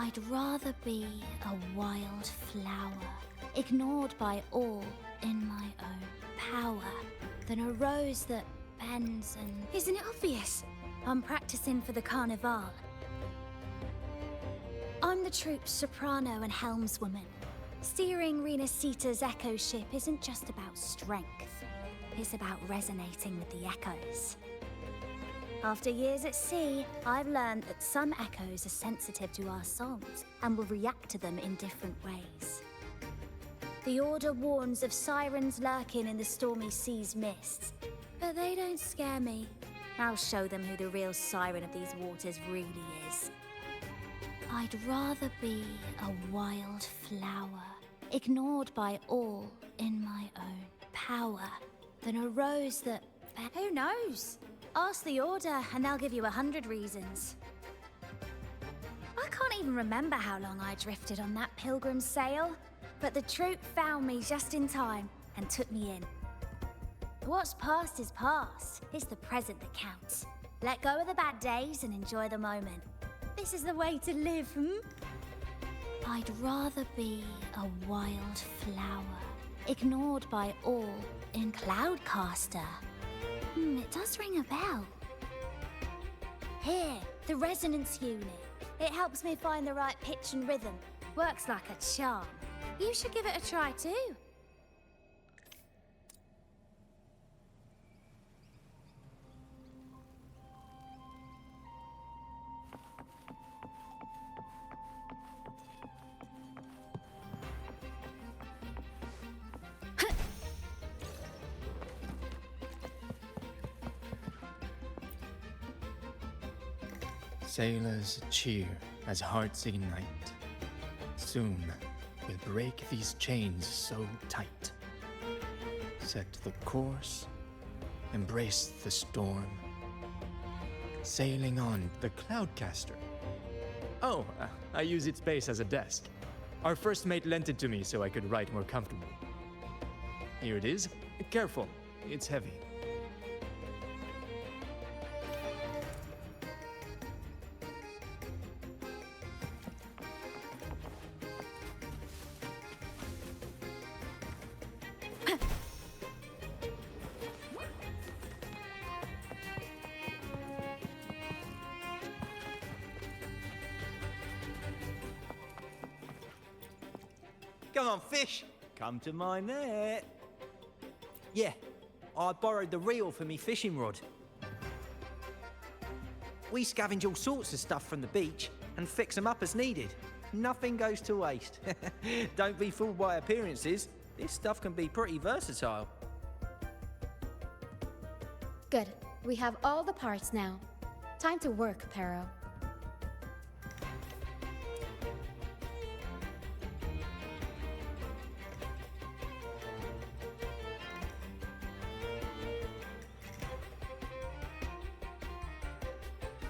I'd rather be a wild flower, ignored by all in my own power, than a rose that bends and... Isn't it obvious? I'm practicing for the carnival. I'm the troupe's soprano and helmswoman. Steering Rena Sita's echo ship isn't just about strength. It's about resonating with the echoes. After years at sea, I've learned that some echoes are sensitive to our songs and will react to them in different ways. The Order warns of sirens lurking in the stormy sea's mists, but they don't scare me. I'll show them who the real siren of these waters really is. I'd rather be a wild flower, ignored by all in my own power, than a rose that... Who knows? Ask the Order and they'll give you 100 reasons. I can't even remember how long I drifted on that pilgrim's sail, but the troupe found me just in time and took me in. What's past is past. It's the present that counts. Let go of the bad days and enjoy the moment. This is the way to live, I'd rather be a wild flower, ignored by all in Cloudcaster. It does ring a bell. Here, the resonance unit. It helps me find the right pitch and rhythm. Works like a charm. You should give it a try too. Sailors cheer as hearts ignite. Soon we'll break these chains so tight. Set the course, embrace the storm. Sailing on the Cloudcaster. Oh, I use its base as a desk. Our first mate lent it to me so I could write more comfortably. Here it is. Careful, it's heavy. Come on, fish. Come to my net. Yeah, I borrowed the reel for me fishing rod. We scavenge all sorts of stuff from the beach and fix them up as needed. Nothing goes to waste. Don't be fooled by appearances. This stuff can be pretty versatile. Good. We have all the parts now. Time to work, Pero.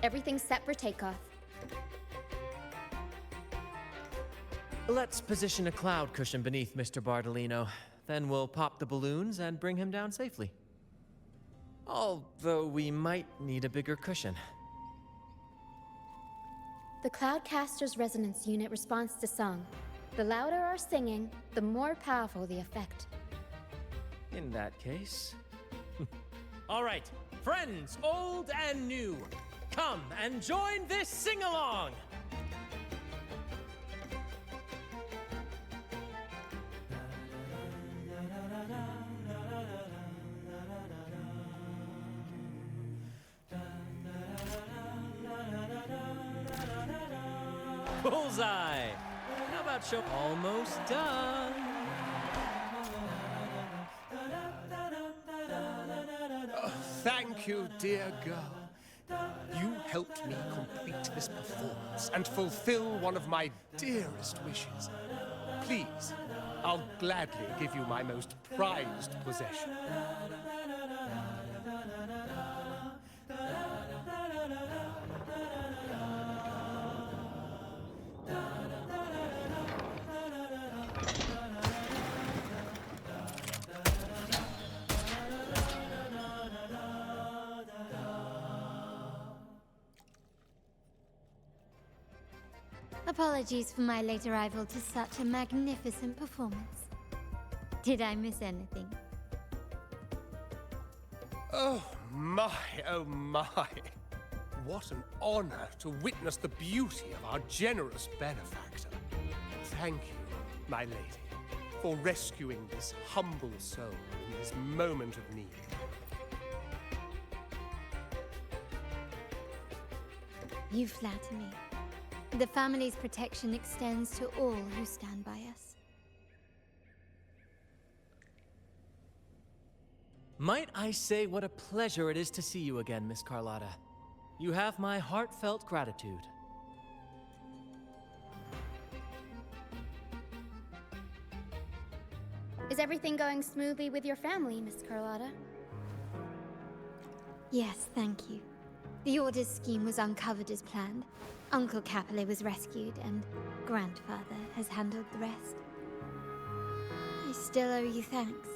Everything's set for takeoff. Let's position a cloud cushion beneath Mr. Bardolino. Then we'll pop the balloons and bring him down safely. Although we might need a bigger cushion. The Cloudcaster's resonance unit responds to song. The louder our singing, the more powerful the effect. In that case... All right, friends, old and new, come and join this sing-along! Bullseye! How about show? Almost done. Thank you, dear girl. You helped me complete this performance and fulfill one of my dearest wishes. Please, I'll gladly give you my most prized possession. Apologies for my late arrival to such a magnificent performance. Did I miss anything? Oh my, oh my. What an honor to witness the beauty of our generous benefactor. Thank you, my lady, for rescuing this humble soul in this moment of need. You flatter me. The family's protection extends to all who stand by us. Might I say what a pleasure it is to see you again, Miss Carlotta. You have my heartfelt gratitude. Is everything going smoothly with your family, Miss Carlotta? Yes, thank you. The Order's scheme was uncovered as planned. Uncle Capulet was rescued, and Grandfather has handled the rest. I still owe you thanks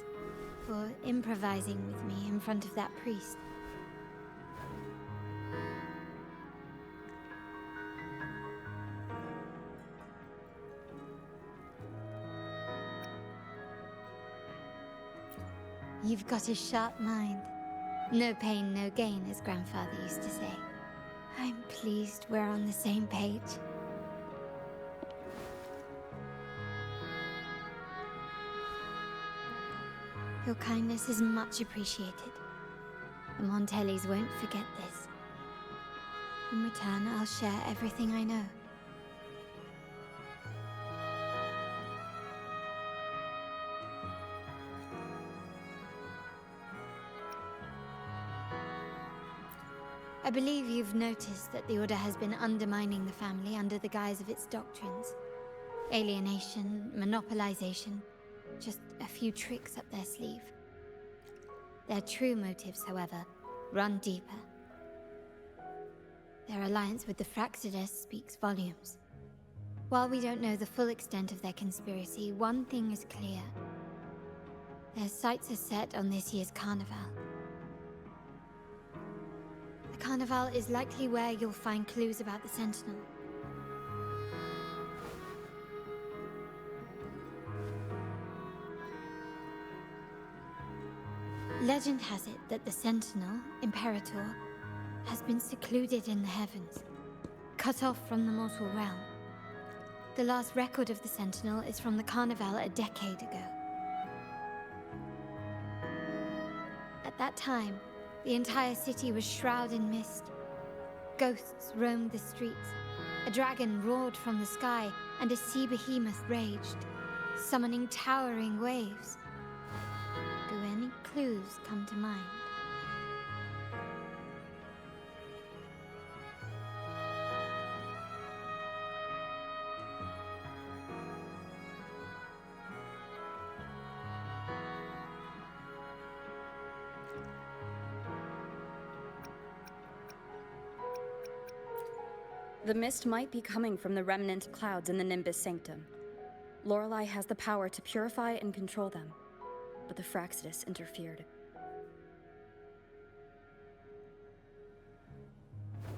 for improvising with me in front of that priest. You've got a sharp mind. No pain, no gain, as Grandfather used to say. I'm pleased we're on the same page. Your kindness is much appreciated. The Montellis won't forget this. In return, I'll share everything I know. I believe you've noticed that the Order has been undermining the family under the guise of its doctrines. Alienation, monopolization, just a few tricks up their sleeve. Their true motives, however, run deeper. Their alliance with the Fraxidus speaks volumes. While we don't know the full extent of their conspiracy, one thing is clear. Their sights are set on this year's carnival. The carnival is likely where you'll find clues about the Sentinel. Legend has it that the Sentinel, Imperator, has been secluded in the heavens, cut off from the mortal realm. The last record of the Sentinel is from the carnival a decade ago. At that time, the entire city was shrouded in mist. Ghosts roamed the streets. A dragon roared from the sky, and a sea behemoth raged, summoning towering waves. Do any clues come to mind? The mist might be coming from the remnant clouds in the Nimbus Sanctum. Lorelei has the power to purify and control them, but the Fraxidus interfered.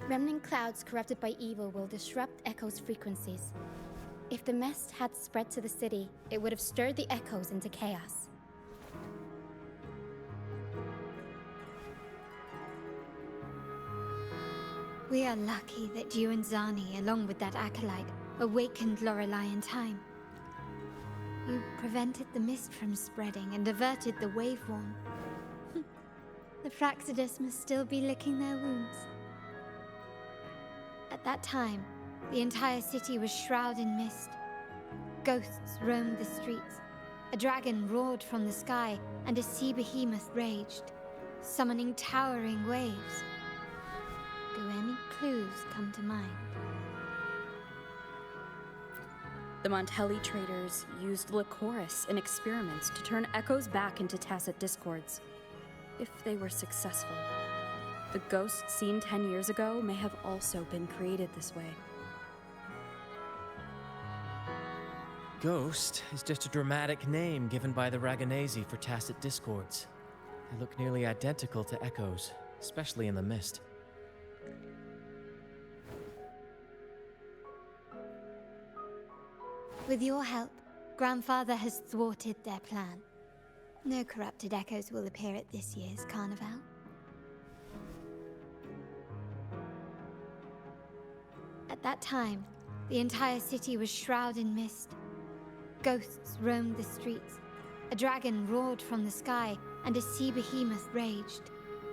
Remnant clouds corrupted by evil will disrupt Echo's frequencies. If the mist had spread to the city, it would have stirred the Echoes into chaos. We are lucky that you and Zani, along with that acolyte, awakened Lorelei in time. You prevented the mist from spreading and averted the wave-worn. The Fraxidus must still be licking their wounds. At that time, the entire city was shrouded in mist. Ghosts roamed the streets. A dragon roared from the sky, and a sea behemoth raged, summoning towering waves. Do any clues come to mind? The Montelli traders used Lycoris in experiments to turn echoes back into tacit discords. If they were successful, the ghosts seen 10 years ago may have also been created this way. Ghost is just a dramatic name given by the Raganazi for tacit discords. They look nearly identical to echoes, especially in the mist. With your help, Grandfather has thwarted their plan. No corrupted echoes will appear at this year's carnival. At that time, the entire city was shrouded in mist. Ghosts roamed the streets. A dragon roared from the sky, and a sea behemoth raged,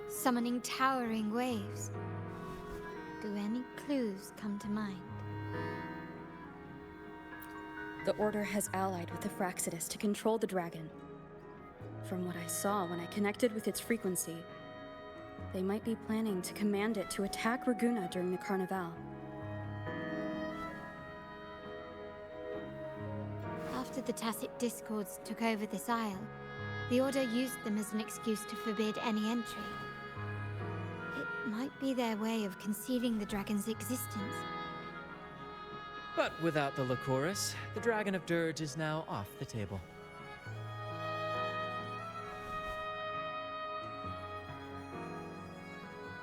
summoning towering waves. Do any clues come to mind? The Order has allied with the Fraxidus to control the dragon. From what I saw when I connected with its frequency, they might be planning to command it to attack Raguna during the Carnival. After the Tacit Discords took over this isle, the Order used them as an excuse to forbid any entry. It might be their way of concealing the dragon's existence. But without the Lycoris, the Dragon of Dirge is now off the table.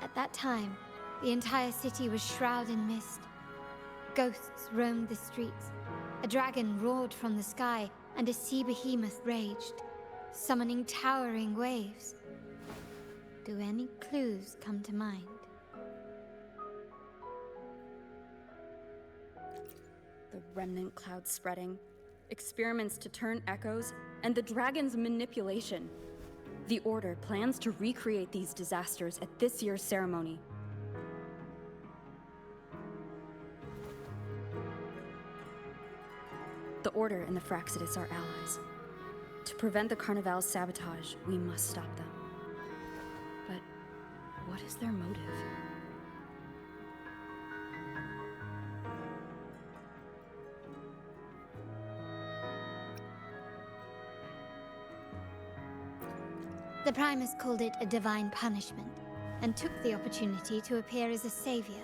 At that time, the entire city was shrouded in mist. Ghosts roamed the streets. A dragon roared from the sky, and a sea behemoth raged, summoning towering waves. Do any clues come to mind? The remnant cloud spreading, experiments to turn echoes, and the dragon's manipulation. The Order plans to recreate these disasters at this year's ceremony. The Order and the Fraxidus are allies. To prevent the Carnival's sabotage, we must stop them. But what is their motive? The Primus called it a divine punishment, and took the opportunity to appear as a savior.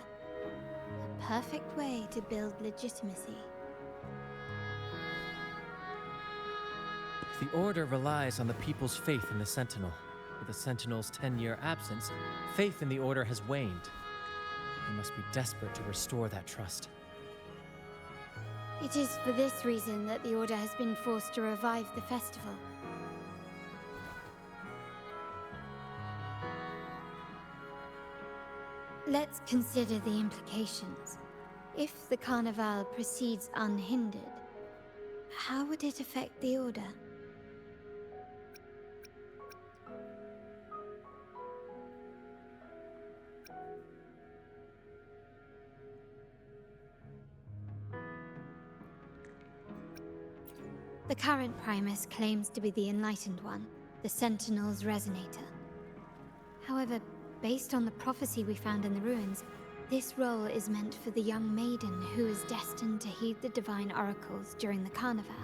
A perfect way to build legitimacy. The Order relies on the people's faith in the Sentinel. With the Sentinel's 10-year absence, faith in the Order has waned. They must be desperate to restore that trust. It is for this reason that the Order has been forced to revive the festival. Let's consider the implications. If the Carnival proceeds unhindered, how would it affect the Order? The current Primus claims to be the Enlightened One, the Sentinel's Resonator. However, based on the prophecy we found in the ruins, this role is meant for the young maiden who is destined to heed the divine oracles during the Carnival.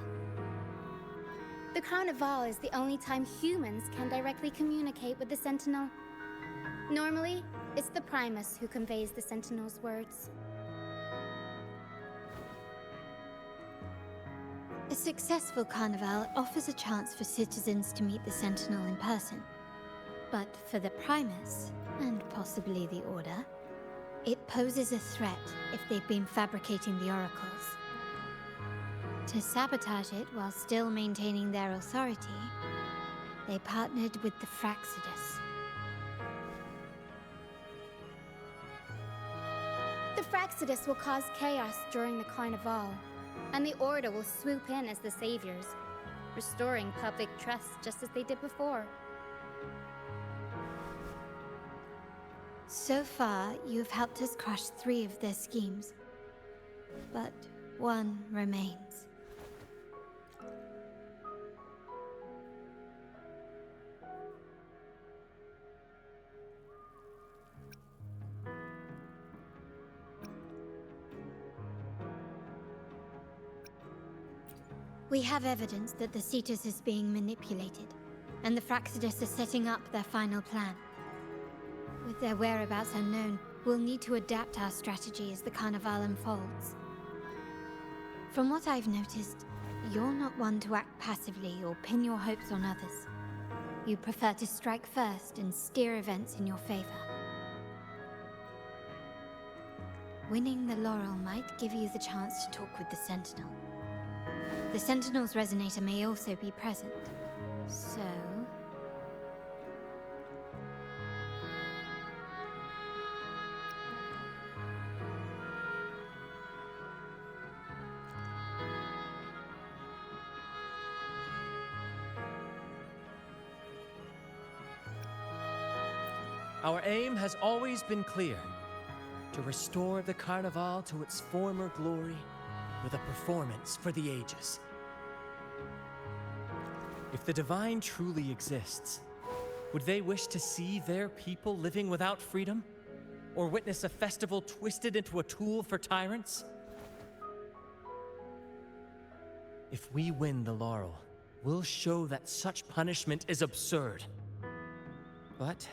The Carnival is the only time humans can directly communicate with the Sentinel. Normally, it's the Primus who conveys the Sentinel's words. A successful Carnival offers a chance for citizens to meet the Sentinel in person. But for the Primus, and possibly the Order, it poses a threat if they've been fabricating the oracles. To sabotage it while still maintaining their authority, they partnered with the Fraxidus. The Fraxidus will cause chaos during the Carnival, and the Order will swoop in as the saviors, restoring public trust just as they did before. So far, you have helped us crush 3 of their schemes. But one remains. We have evidence that the Cetus is being manipulated, and the Fraxidus are setting up their final plan. With their whereabouts unknown, we'll need to adapt our strategy as the Carnival unfolds. From what I've noticed, you're not one to act passively or pin your hopes on others. You prefer to strike first and steer events in your favor. Winning the laurel might give you the chance to talk with the Sentinel. The Sentinel's resonator may also be present. So... Our aim has always been clear: to restore the Carnival to its former glory with a performance for the ages. If the Divine truly exists, would they wish to see their people living without freedom? Or witness a festival twisted into a tool for tyrants? If we win the laurel, we'll show that such punishment is absurd. But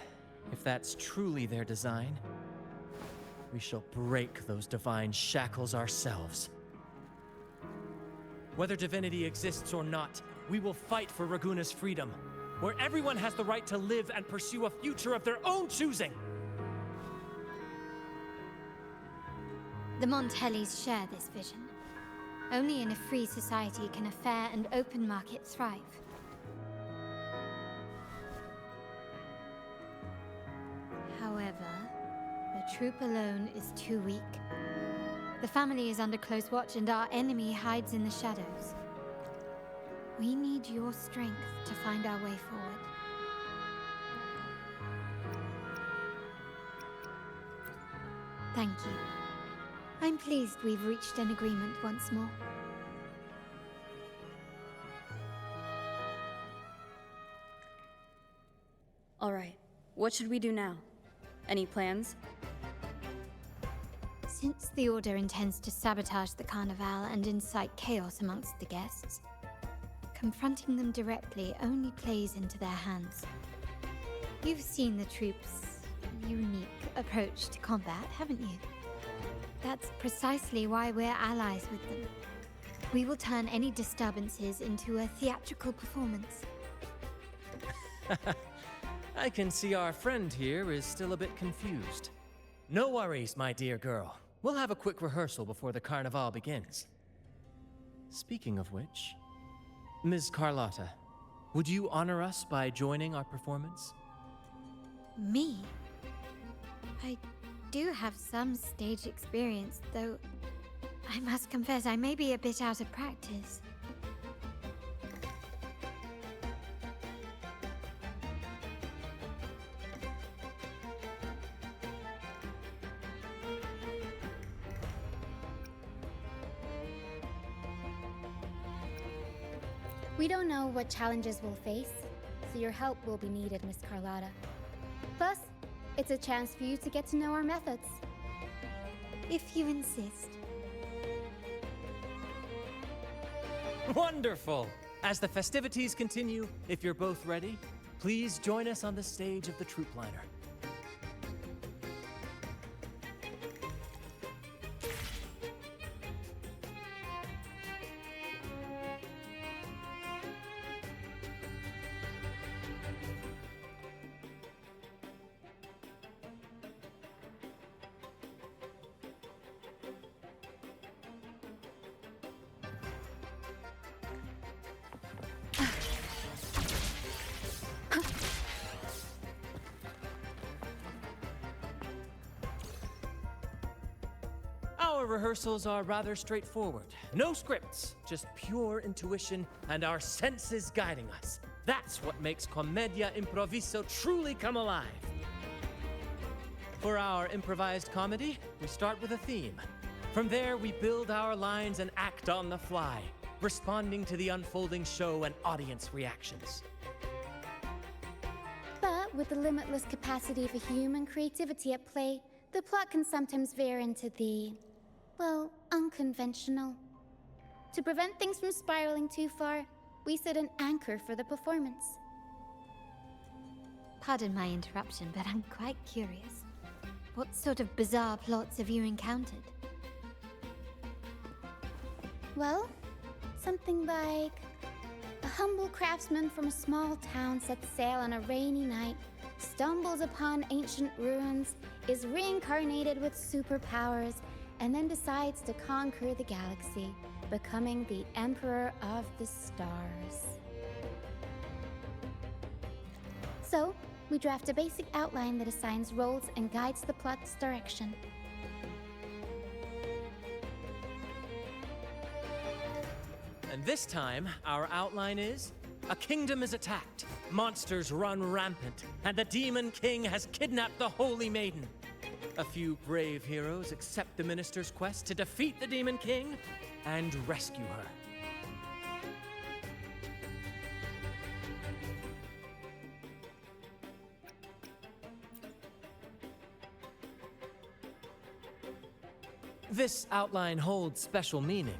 if that's truly their design, we shall break those divine shackles ourselves. Whether divinity exists or not, we will fight for Raguna's freedom, where everyone has the right to live and pursue a future of their own choosing. The Montellis share this vision. Only in a free society can a fair and open market thrive. However, the troop alone is too weak. The family is under close watch and our enemy hides in the shadows. We need your strength to find our way forward. Thank you. I'm pleased we've reached an agreement once more. All right, what should we do now? Any plans? Since the Order intends to sabotage the Carnival and incite chaos amongst the guests, confronting them directly only plays into their hands. You've seen the troops' unique approach to combat, haven't you? That's precisely why we're allies with them. We will turn any disturbances into a theatrical performance. I can see our friend here is still a bit confused. No worries, my dear girl. We'll have a quick rehearsal before the Carnival begins. Speaking of which, Ms. Carlotta, would you honor us by joining our performance? Me? I do have some stage experience, though I must confess I may be a bit out of practice. We don't know what challenges we'll face, so your help will be needed, Miss Carlotta. Plus, it's a chance for you to get to know our methods. If you insist. Wonderful! As the festivities continue, if you're both ready, please join us on the stage of the troop liner. Our rehearsals are rather straightforward. No scripts, just pure intuition and our senses guiding us. That's what makes Commedia Improviso truly come alive. For our improvised comedy, we start with a theme. From there, we build our lines and act on the fly, responding to the unfolding show and audience reactions. But with the limitless capacity for human creativity at play, the plot can sometimes veer into the, well, unconventional. To prevent things from spiraling too far, we set an anchor for the performance. Pardon my interruption, but I'm quite curious. What sort of bizarre plots have you encountered? Well, something like a humble craftsman from a small town sets sail on a rainy night, stumbles upon ancient ruins, is reincarnated with superpowers, and then decides to conquer the galaxy, becoming the Emperor of the Stars. So, we draft a basic outline that assigns roles and guides the plot's direction. And this time, our outline is: a kingdom is attacked, monsters run rampant, and the Demon King has kidnapped the Holy Maiden. A few brave heroes accept the minister's quest to defeat the Demon King and rescue her. This outline holds special meaning.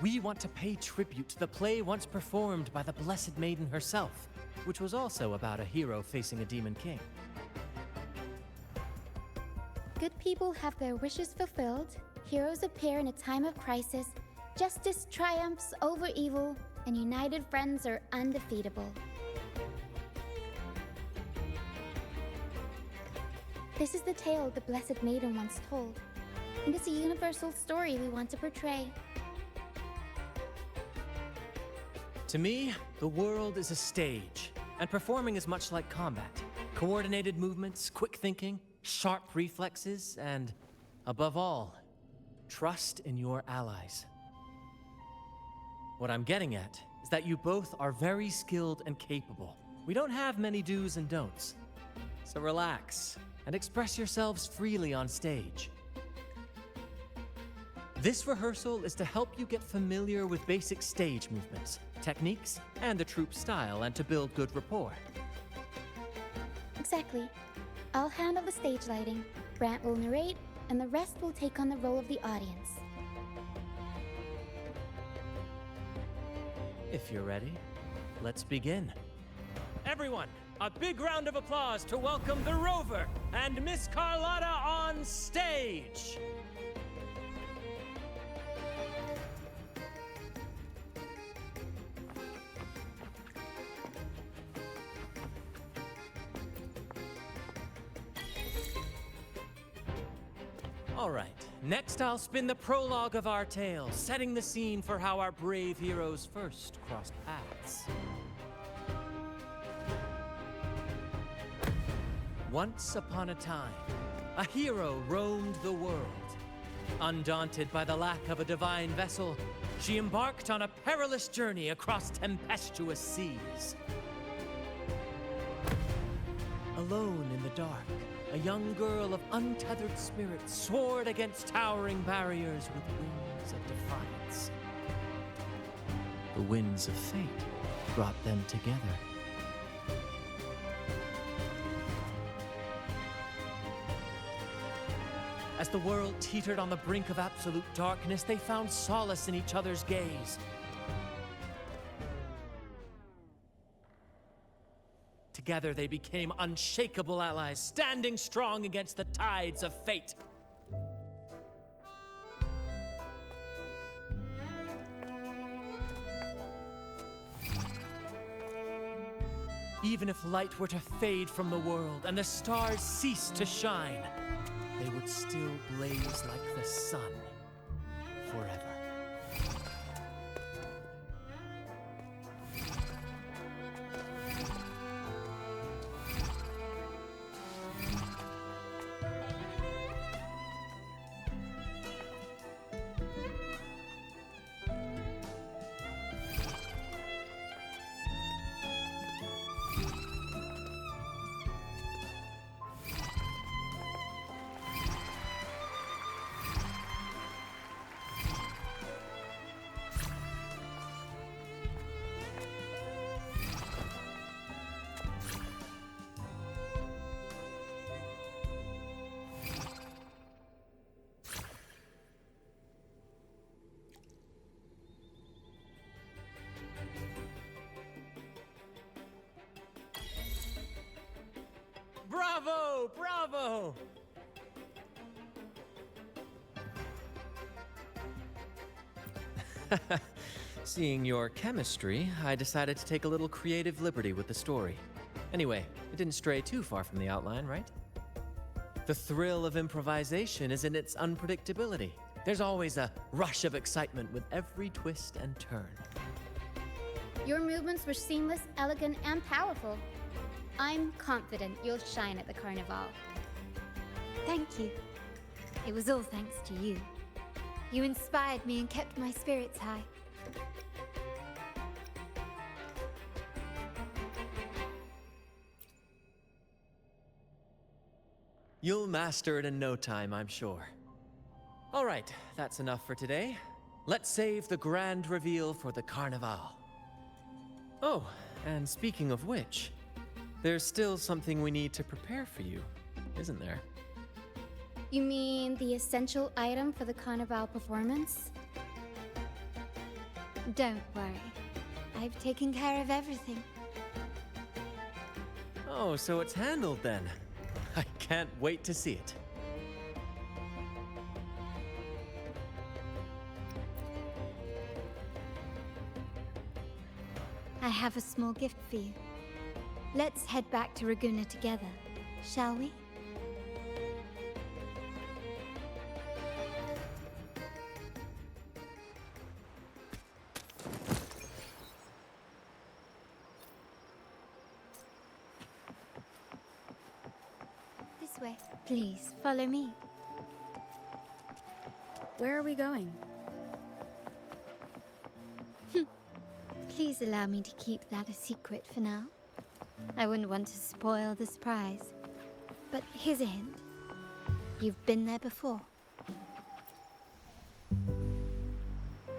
We want to pay tribute to the play once performed by the Blessed Maiden herself, which was also about a hero facing a Demon King. Good people have their wishes fulfilled, heroes appear in a time of crisis, justice triumphs over evil, and united friends are undefeatable. This is the tale the Blessed Maiden once told, and it's a universal story we want to portray. To me, the world is a stage, and performing is much like combat. Coordinated movements, quick thinking, sharp reflexes, and, above all, trust in your allies. What I'm getting at is that you both are very skilled and capable. We don't have many do's and don'ts. So relax and express yourselves freely on stage. This rehearsal is to help you get familiar with basic stage movements, techniques, and the troupe's style, and to build good rapport. Exactly. I'll handle the stage lighting, Brant will narrate, and the rest will take on the role of the audience. If you're ready, let's begin. Everyone, a big round of applause to welcome the Rover and Miss Carlotta on stage! All right, next I'll spin the prologue of our tale, setting the scene for how our brave heroes first crossed paths. Once upon a time, a hero roamed the world. Undaunted by the lack of a divine vessel, she embarked on a perilous journey across tempestuous seas. Alone in the dark, a young girl of untethered spirit soared against towering barriers with wings of defiance. The winds of fate brought them together. As the world teetered on the brink of absolute darkness, they found solace in each other's gaze. Together they became unshakable allies, standing strong against the tides of fate. Even if light were to fade from the world and the stars cease to shine, they would still blaze like the sun forever. Bravo! Bravo! Seeing your chemistry, I decided to take a little creative liberty with the story. Anyway, it didn't stray too far from the outline, right? The thrill of improvisation is in its unpredictability. There's always a rush of excitement with every twist and turn. Your movements were seamless, elegant, and powerful. I'm confident you'll shine at the carnival. Thank you. It was all thanks to you. You inspired me and kept my spirits high. You'll master it in no time, I'm sure. All right, that's enough for today. Let's save the grand reveal for the Carnival. Oh, and speaking of which, there's still something we need to prepare for you, isn't there? You mean the essential item for the carnival performance? Don't worry. I've taken care of everything. Oh, so it's handled then. I can't wait to see it. I have a small gift for you. Let's head back to Raguna together, shall we? This way. Please, follow me. Where are we going? Please allow me to keep that a secret for now. I wouldn't want to spoil the surprise. But here's a hint. You've been there before.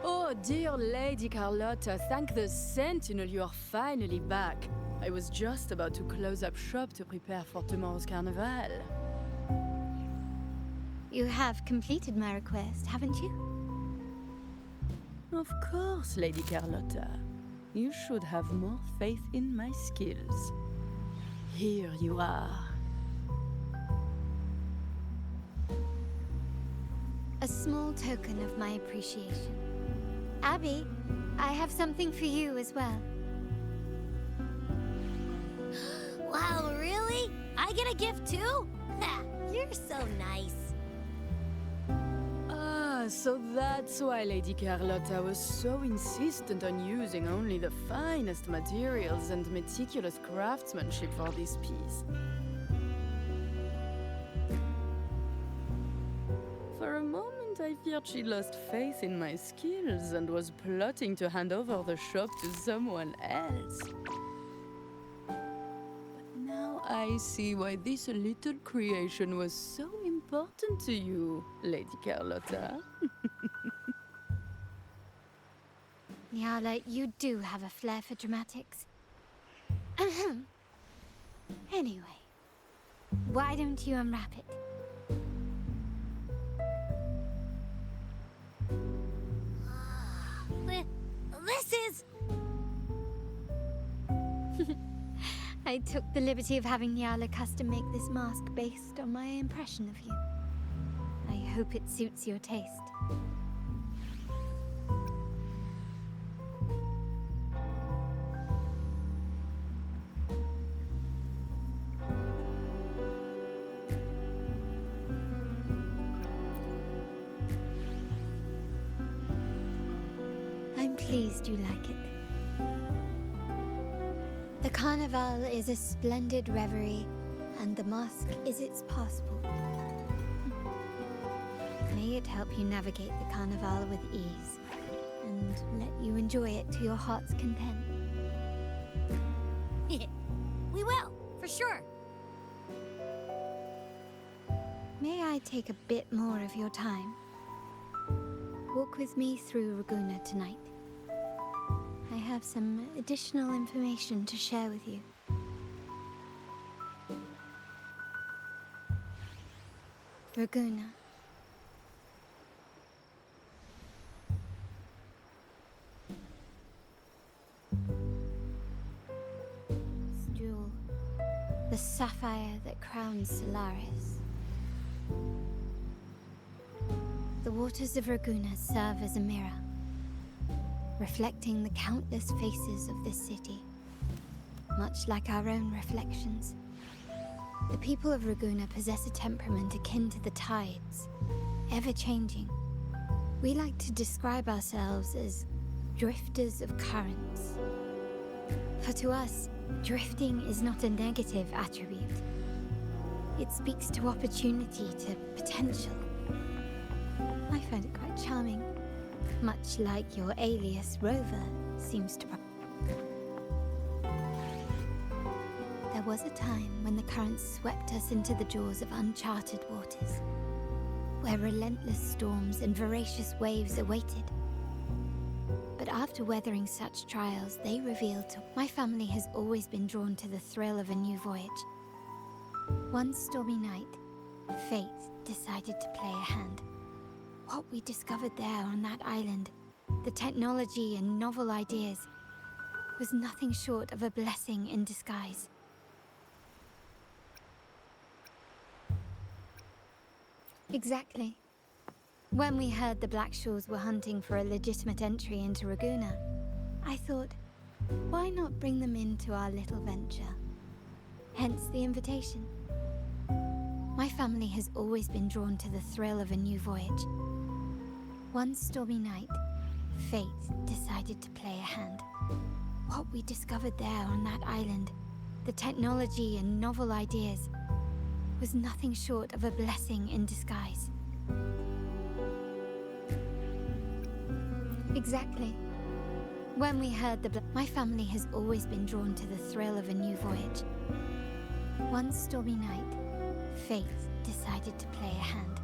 Oh, dear Lady Carlotta, thank the Sentinel you are finally back. I was just about to close up shop to prepare for tomorrow's carnival. You have completed my request, haven't you? Of course, Lady Carlotta. You should have more faith in my skills. Here you are. A small token of my appreciation. Abby, I have something for you as well. Wow, really? I get a gift too? Ha, you're so nice. So that's why Lady Carlotta was so insistent on using only the finest materials and meticulous craftsmanship for this piece. For a moment, I feared she lost faith in my skills and was plotting to hand over the shop to someone else. But now I see why this little creation was so important to you, Lady Carlotta. Nyala, you do have a flair for dramatics. Anyway, why don't you unwrap it? This is... I took the liberty of having Nyala custom make this mask based on my impression of you. I hope it suits your taste. I'm pleased you like it. The carnival is a splendid reverie, and the mask is its passport. May it help you navigate the carnival with ease, and let you enjoy it to your heart's content. We will, for sure. May I take a bit more of your time? Walk with me through Raguna tonight. I have some additional information to share with you. Raguna. Jewel, the sapphire that crowns Solaris. The waters of Raguna serve as a mirror, reflecting the countless faces of this city, much like our own reflections. The people of Raguna possess a temperament akin to the tides, ever-changing. We like to describe ourselves as drifters of currents. For to us, drifting is not a negative attribute. It speaks to opportunity, to potential. I find it quite charming, much like your alias Rover seems to. There was a time when the currents swept us into the jaws of uncharted waters, where relentless storms and voracious waves awaited. But after weathering such trials, they revealed to my family has always been drawn to the thrill of a new voyage. One stormy night, fate decided to play a hand. What we discovered there on that island, the technology and novel ideas, was nothing short of a blessing in disguise. Exactly. When we heard the Blackshaws were hunting for a legitimate entry into Raguna, I thought, why not bring them into our little venture? Hence the invitation. My family has always been drawn to the thrill of a new voyage. One stormy night, fate decided to play a hand. What we discovered there on that island, the technology and novel ideas, was nothing short of a blessing in disguise. Exactly. When we heard my family has always been drawn to the thrill of a new voyage. One stormy night, fate decided to play a hand.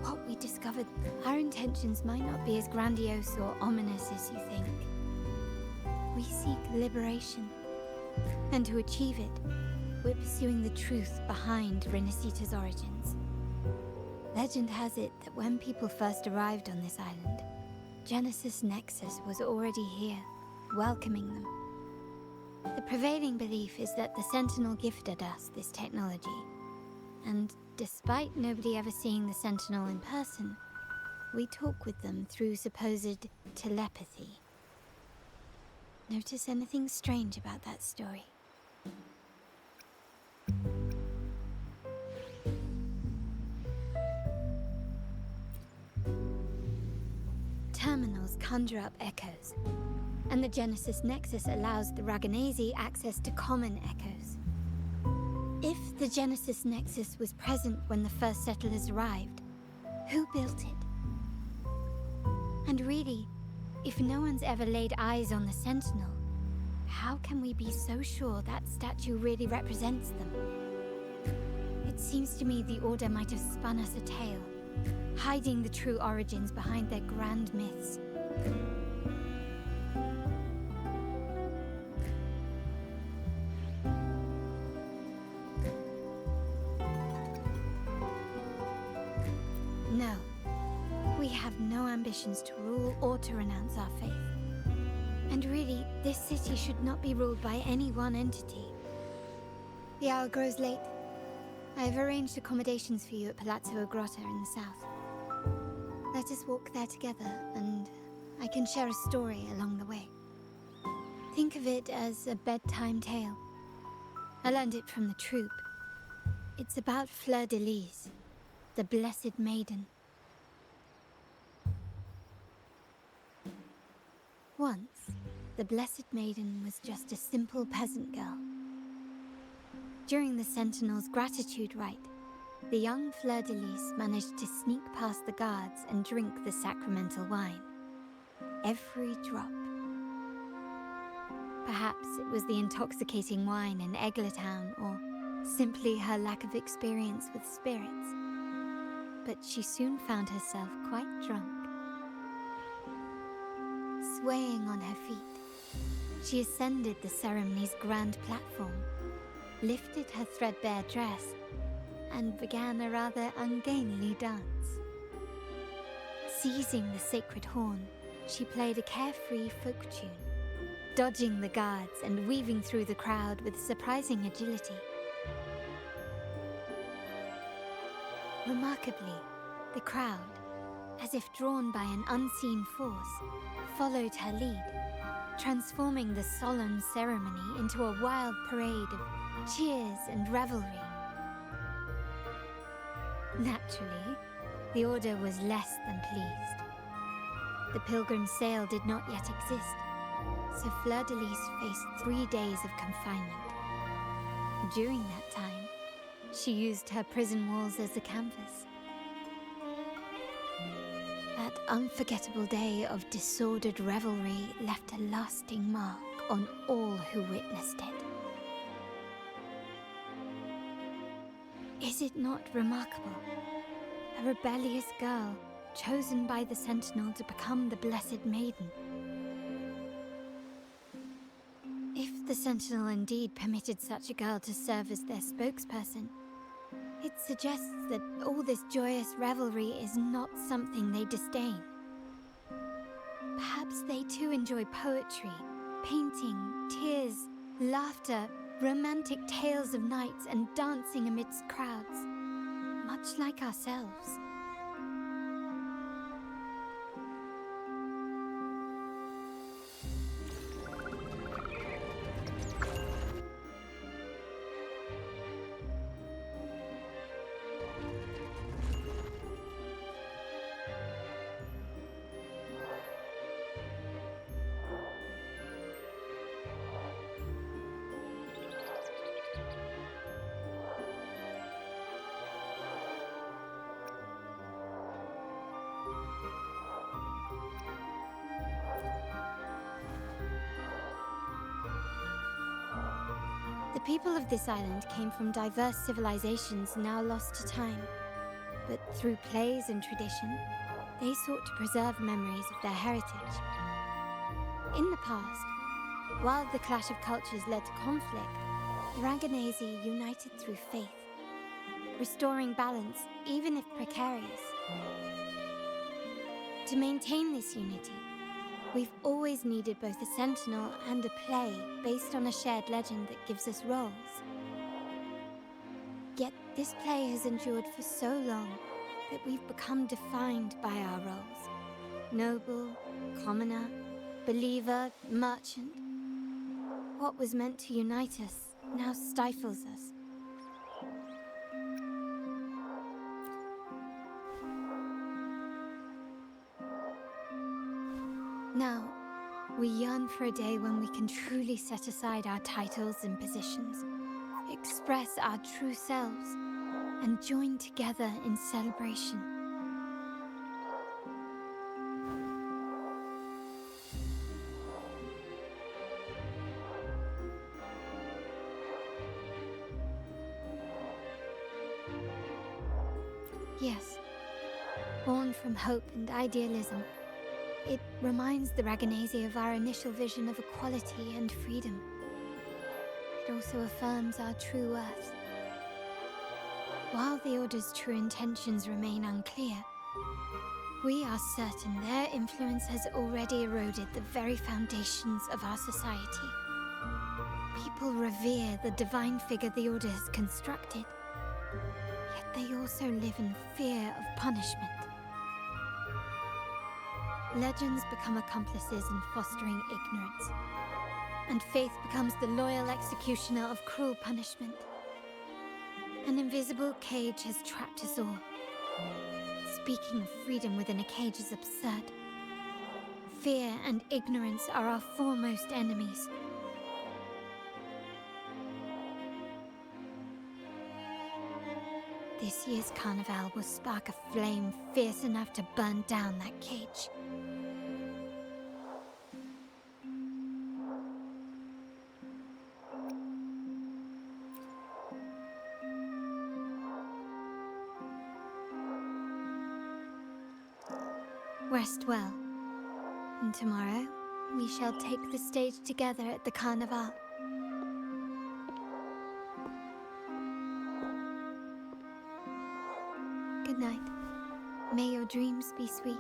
What we discovered, our intentions might not be as grandiose or ominous as you think. We seek liberation, and to achieve it, we're pursuing the truth behind Renacita's origins. Legend has it that when people first arrived on this island, Genesis Nexus was already here, welcoming them. The prevailing belief is that the Sentinel gifted us this technology, and despite nobody ever seeing the Sentinel in person, we talk with them through supposed telepathy. Notice anything strange about that story? Terminals conjure up echoes, and the Genesis Nexus allows the Raganese access to common echoes. If the Genesis Nexus was present when the first settlers arrived, who built it? And really, if no one's ever laid eyes on the Sentinel, how can we be so sure that statue really represents them? It seems to me the Order might have spun us a tale, hiding the true origins behind their grand myths. No, we have no ambitions to rule or to renounce our faith. And really, this city should not be ruled by any one entity. The hour grows late. I have arranged accommodations for you at Palazzo Grotta in the south. Let us walk there together, and I can share a story along the way. Think of it as a bedtime tale. I learned it from the troupe. It's about Fleur de Lis, the Blessed Maiden. Once, the Blessed Maiden was just a simple peasant girl. During the Sentinel's gratitude rite, the young Fleur de Lis managed to sneak past the guards and drink the sacramental wine. Every drop. Perhaps it was the intoxicating wine in Eglatown, or simply her lack of experience with spirits. But she soon found herself quite drunk. Swaying on her feet, she ascended the ceremony's grand platform, lifted her threadbare dress, and began a rather ungainly dance. Seizing the sacred horn, she played a carefree folk tune, dodging the guards and weaving through the crowd with surprising agility. Remarkably, the crowd, as if drawn by an unseen force, followed her lead, transforming the solemn ceremony into a wild parade of cheers and revelry. Naturally, the Order was less than pleased. The Pilgrim's Sale did not yet exist, so Fleur-de-Lis faced 3 days of confinement. During that time, she used her prison walls as a canvas. That unforgettable day of disordered revelry left a lasting mark on all who witnessed it. Is it not remarkable? A rebellious girl, chosen by the Sentinel to become the Blessed Maiden. If the Sentinel indeed permitted such a girl to serve as their spokesperson, it suggests that all this joyous revelry is not something they disdain. Perhaps they too enjoy poetry, painting, tears, laughter, romantic tales of nights, and dancing amidst crowds, much like ourselves. The people of this island came from diverse civilizations now lost to time. But through plays and tradition, they sought to preserve memories of their heritage. In the past, while the clash of cultures led to conflict, the Ragganese united through faith, restoring balance even if precarious. To maintain this unity, we've always needed both a sentinel and a play based on a shared legend that gives us roles. Yet this play has endured for so long that we've become defined by our roles. Noble, commoner, believer, merchant. What was meant to unite us now stifles us. Now, we yearn for a day when we can truly set aside our titles and positions, express our true selves, and join together in celebration. Yes, born from hope and idealism, it reminds the Ragganese of our initial vision of equality and freedom. It also affirms our true worth. While the Order's true intentions remain unclear, we are certain their influence has already eroded the very foundations of our society. People revere the divine figure the Order has constructed, yet they also live in fear of punishment. Legends become accomplices in fostering ignorance, and faith becomes the loyal executioner of cruel punishment. An invisible cage has trapped us all. Speaking of freedom within a cage is absurd. Fear and ignorance are our foremost enemies. This year's carnival will spark a flame fierce enough to burn down that cage. Rest well, and tomorrow we shall take the stage together at the carnival. Good night. May your dreams be sweet.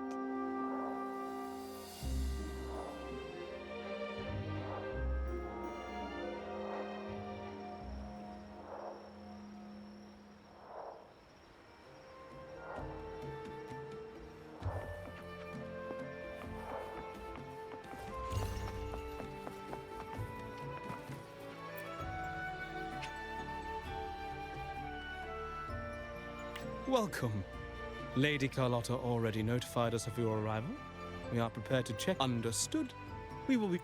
Welcome. Lady Carlotta already notified us of your arrival. We are prepared to check. Understood. We will be...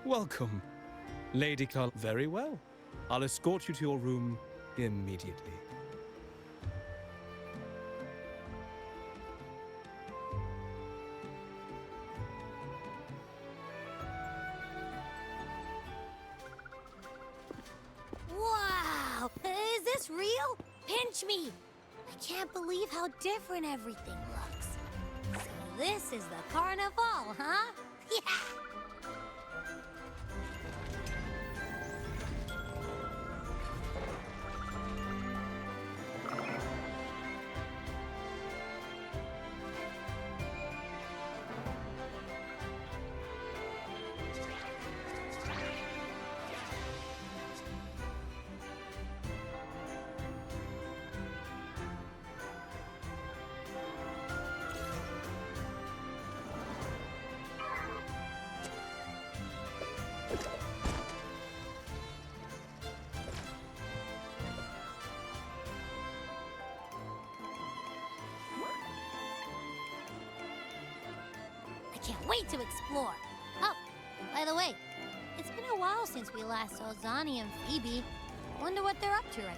Welcome. Lady Carl... Very well. I'll escort you to your room immediately. Wow! Is this real? Pinch me! I can't believe how different everything looks. So this is the carnival, huh? Yeah! I can't wait to explore. Oh, by the way, it's been a while since we last saw Zani and Phoebe. Wonder what they're up to right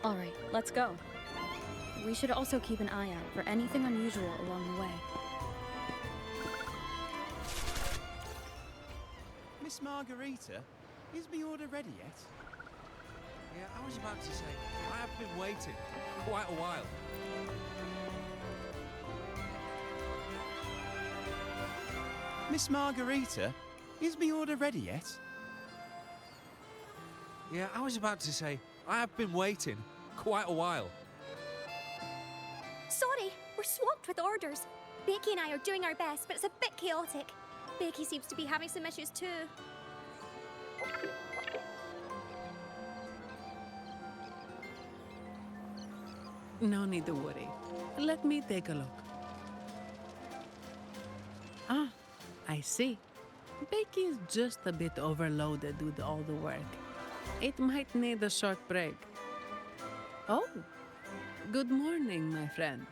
now. All right, let's go. We should also keep an eye out for anything unusual along the way. Miss Margarita, is my order ready yet? Yeah, I was about to say, I have been waiting quite a while. Miss Margarita, is my order ready yet? Yeah, I was about to say, I have been waiting quite a while. Sorry, we're swamped with orders. Becky and I are doing our best, but it's a bit chaotic. Becky seems to be having some issues too. No need to worry. Let me take a look. Ah, I see. Becky is just a bit overloaded with all the work. It might need a short break. Oh, good morning, my friend.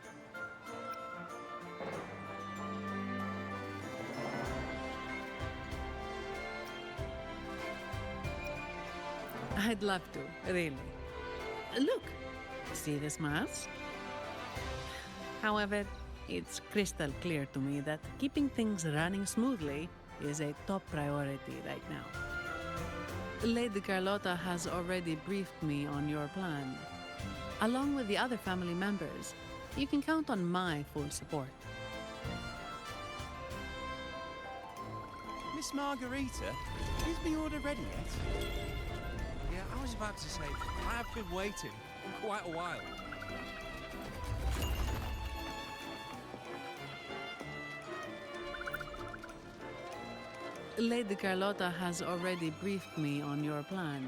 I'd love to, really. Look, see this mask? However, it's crystal clear to me that keeping things running smoothly is a top priority right now. Lady Carlotta has already briefed me on your plan. Along with the other family members, you can count on my full support. Miss Margarita, is my order ready yet? Yeah, I was about to say, I have been waiting quite a while. Lady Carlotta has already briefed me on your plan.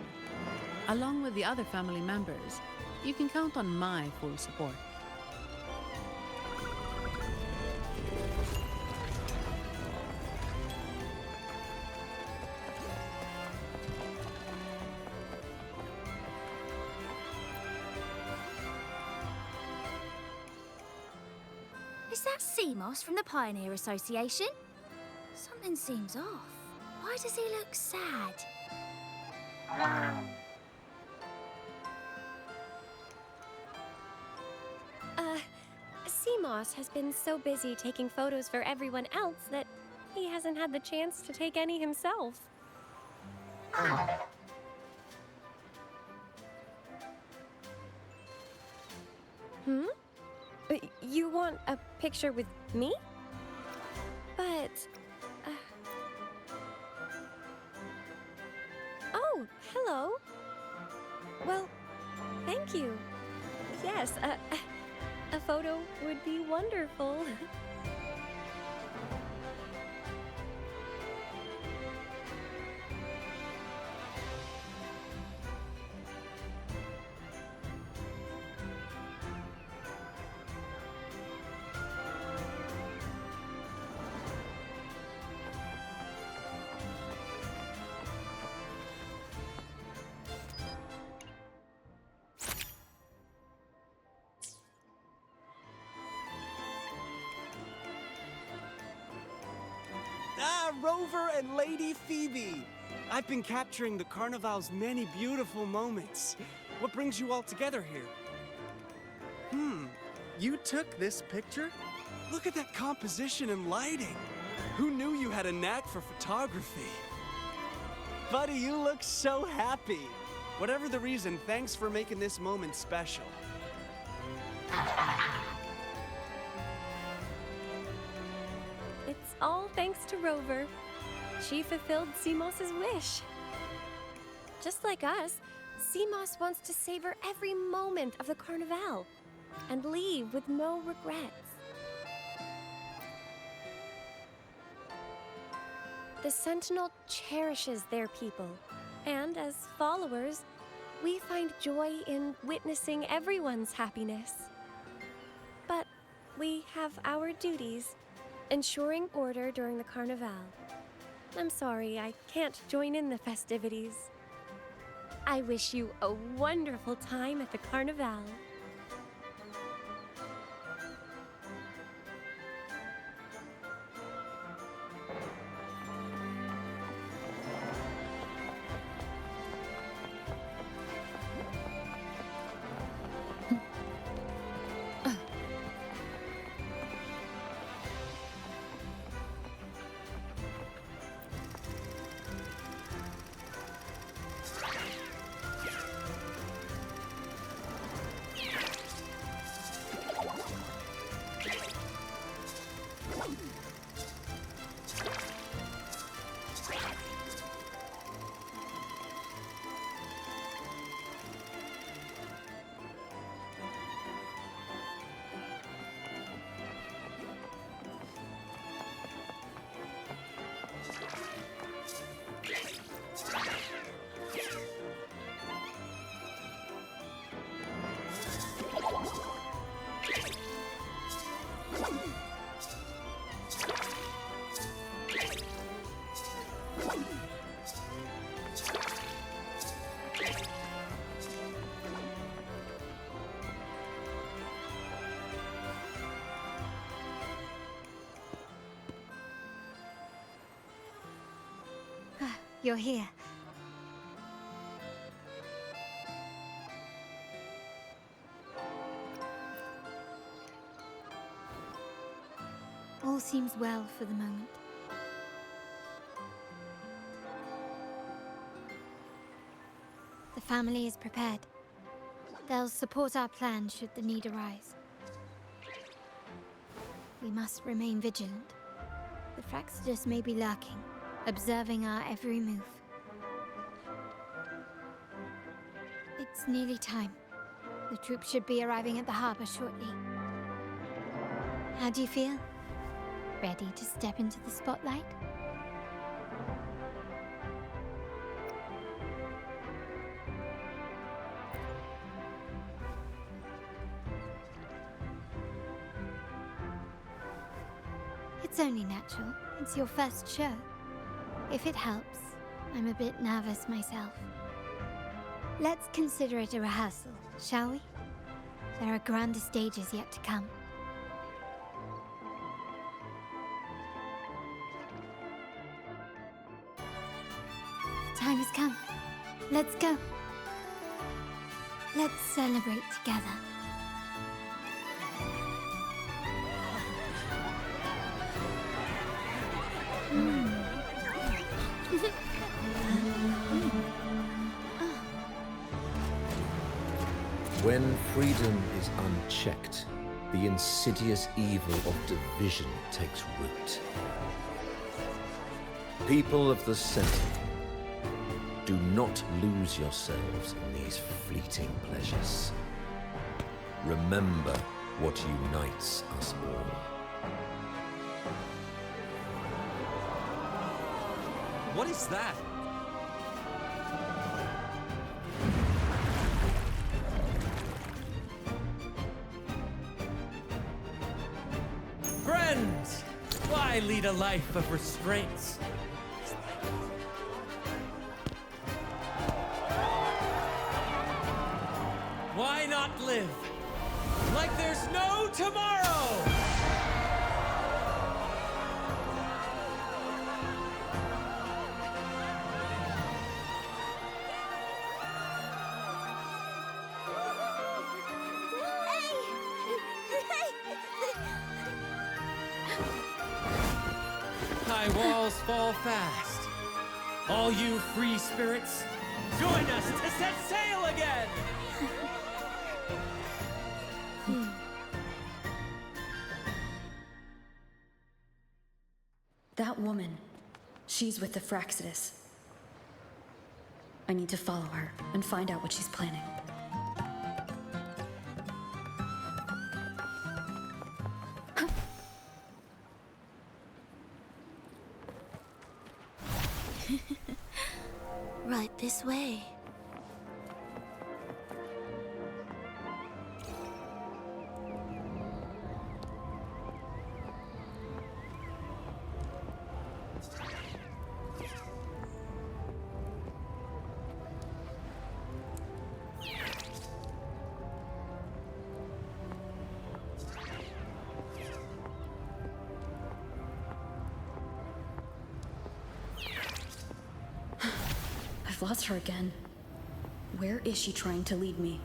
Along with the other family members, you can count on my full support. Is that Seamoss from the Pioneer Association? Something seems off. Why does he look sad? Seamoss has been so busy taking photos for everyone else that he hasn't had the chance to take any himself. Hmm? You want a picture with me? But... Oh, hello. Well, thank you. Yes, a photo would be wonderful. Ah, Rover and Lady Phoebe! I've been capturing the Carnival's many beautiful moments. What brings you all together here? You took this picture? Look at that composition and lighting. Who knew you had a knack for photography? Buddy, you look so happy. Whatever the reason, thanks for making this moment special. It's all thanks to Rover. She fulfilled Seamoss's wish. Just like us, Seamoss wants to savor every moment of the Carnival and leave with no regrets. The Sentinel cherishes their people, and as followers, we find joy in witnessing everyone's happiness. But we have our duties, ensuring order during the Carnival. I'm sorry, I can't join in the festivities. I wish you a wonderful time at the Carnival. You're here. All seems well for the moment. The family is prepared. They'll support our plan should the need arise. We must remain vigilant. The Fractsidus may be lurking, observing our every move. It's nearly time. The troops should be arriving at the harbor shortly. How do you feel? Ready to step into the spotlight? It's only natural. It's your first show. If it helps, I'm a bit nervous myself. Let's consider it a rehearsal, shall we? There are grander stages yet to come. The time has come. Let's go. Let's celebrate together. When freedom is unchecked, the insidious evil of division takes root. People of the Center, do not lose yourselves in these fleeting pleasures. Remember what unites us all. What is that? Friends! Why lead a life of restraints? Why not live like there's no tomorrow? High walls fall fast. All you free spirits, join us to set sail again! That woman, she's with the Fraxidus. I need to follow her and find out what she's planning. Right this way. I've lost her again. Where is she trying to lead me?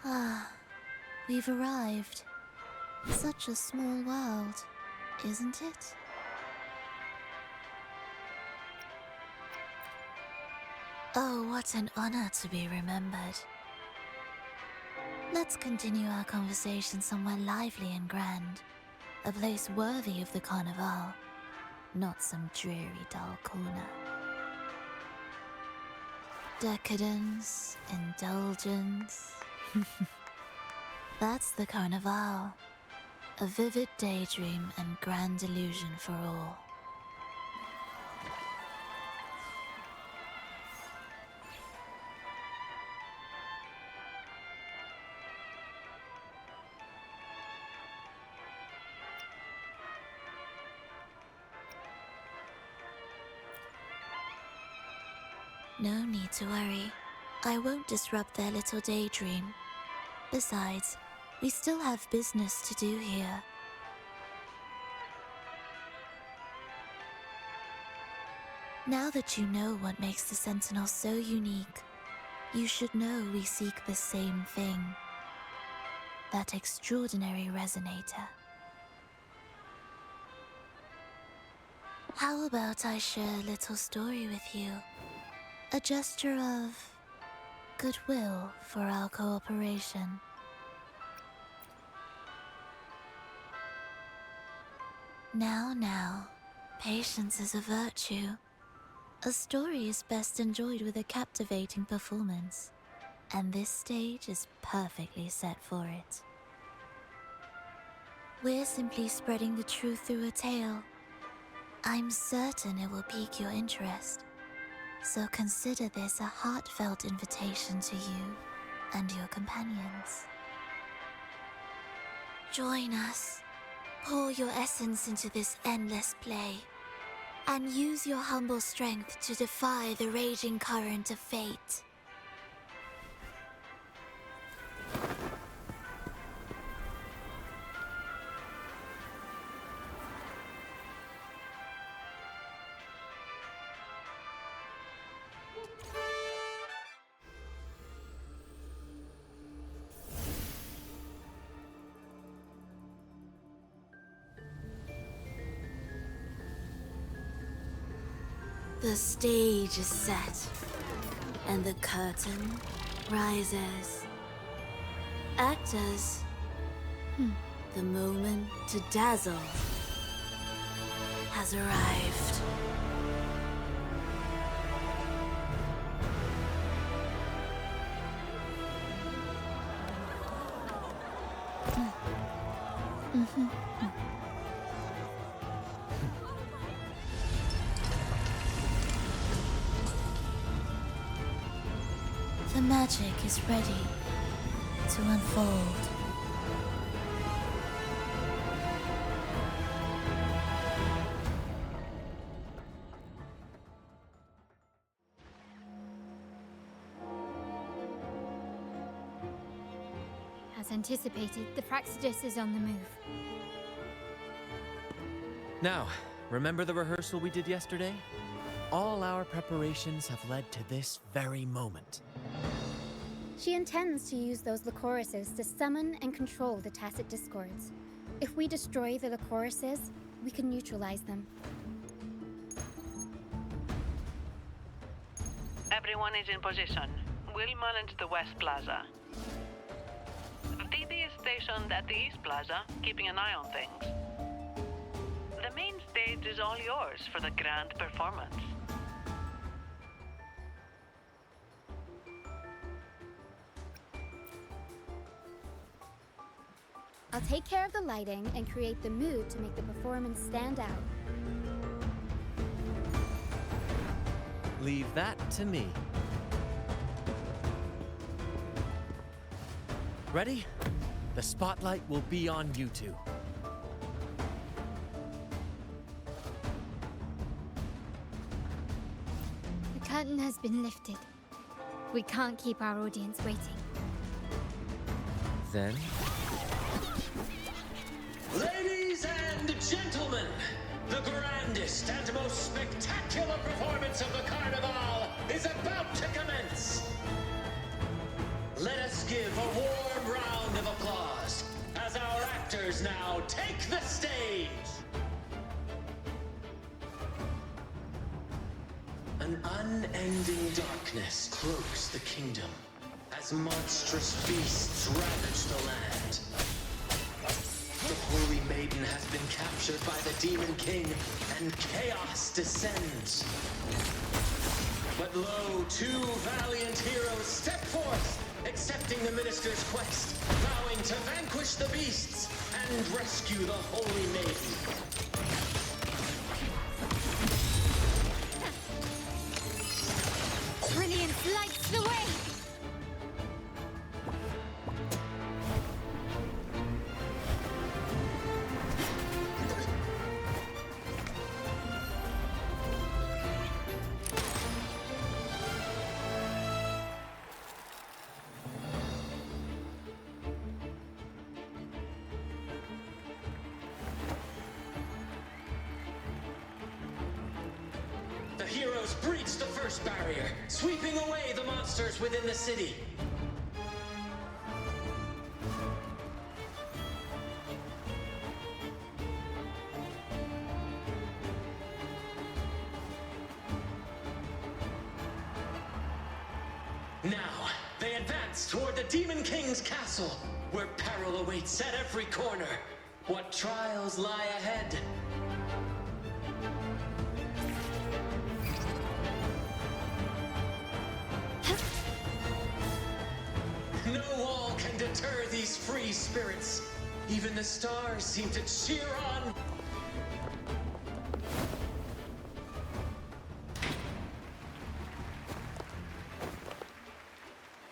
Ah, we've arrived. Such a small world, isn't it? Oh, what an honor to be remembered. Let's continue our conversation somewhere lively and grand. A place worthy of the Carnival, not some dreary, dull corner. Decadence, indulgence. That's the Carnival. A vivid daydream and grand illusion for all. No need to worry. I won't disrupt their little daydream. Besides, we still have business to do here. Now that you know what makes the Sentinel so unique, you should know we seek the same thing. That extraordinary resonator. How about I share a little story with you? A gesture of goodwill for our cooperation. Now, patience is a virtue. A story is best enjoyed with a captivating performance, and this stage is perfectly set for it. We're simply spreading the truth through a tale. I'm certain it will pique your interest, so consider this a heartfelt invitation to you and your companions. Join us. Pour your essence into this endless play, and use your humble strength to defy the raging current of fate. The stage is set, and the curtain rises. Actors, the moment to dazzle has arrived. The magic is ready to unfold. As anticipated, the Praxidus is on the move. Now, remember the rehearsal we did yesterday? All our preparations have led to this very moment. She intends to use those Lycorises to summon and control the Tacet Discords. If we destroy the Lycorises, we can neutralize them. Everyone is in position. We'll manage the West Plaza. DB is stationed at the East Plaza, keeping an eye on things. The main stage is all yours for the grand performance. I'll take care of the lighting and create the mood to make the performance stand out. Leave that to me. Ready? The spotlight will be on you two. The curtain has been lifted. We can't keep our audience waiting. Then... Ladies and gentlemen, the grandest and most spectacular performance of the Carnival is about to commence. Let us give a warm round of applause as our actors now take the stage. An unending darkness cloaks the kingdom as monstrous beasts ravage the land. The Holy Maiden has been captured by the Demon King, and chaos descends. But lo, two valiant heroes step forth, accepting the Minister's quest, vowing to vanquish the beasts and rescue the Holy Maiden. Brilliance lights the way! The heroes breach the first barrier, sweeping away the monsters within the city. Now, they advance toward the Demon King's castle, where peril awaits at every corner. What trials lie ahead? No wall can deter these free spirits. Even the stars seem to cheer on.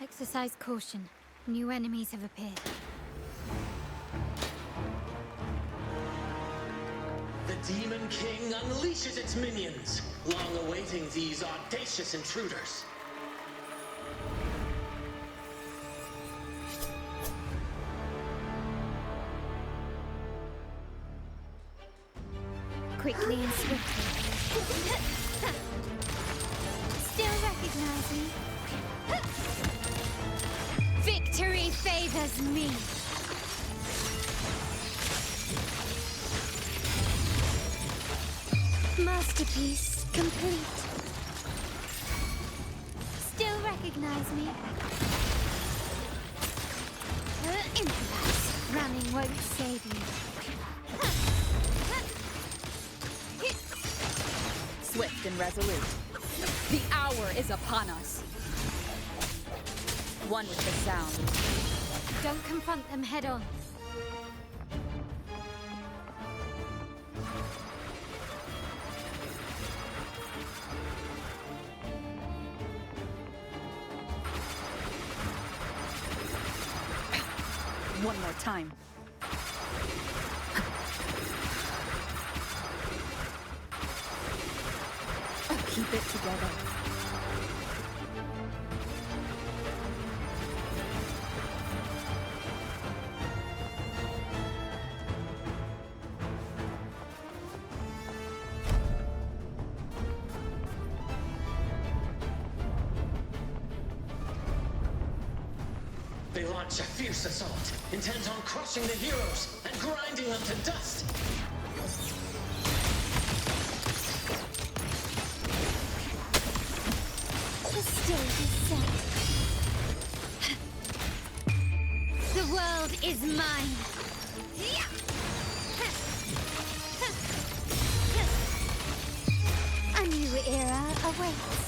Exercise caution. New enemies have appeared. The Demon King unleashes its minions, long awaiting these audacious intruders. Quickly and swiftly. Still recognize me? Victory favors me! Masterpiece complete. Still recognize me? Improvise. Running won't save you. Swift and resolute. The hour is upon us. One with the sound. Don't confront them head on. One more time. Keep it together. They launch a fierce assault, intent on crushing the heroes and grinding them to dust. The world is mine. A new era awaits.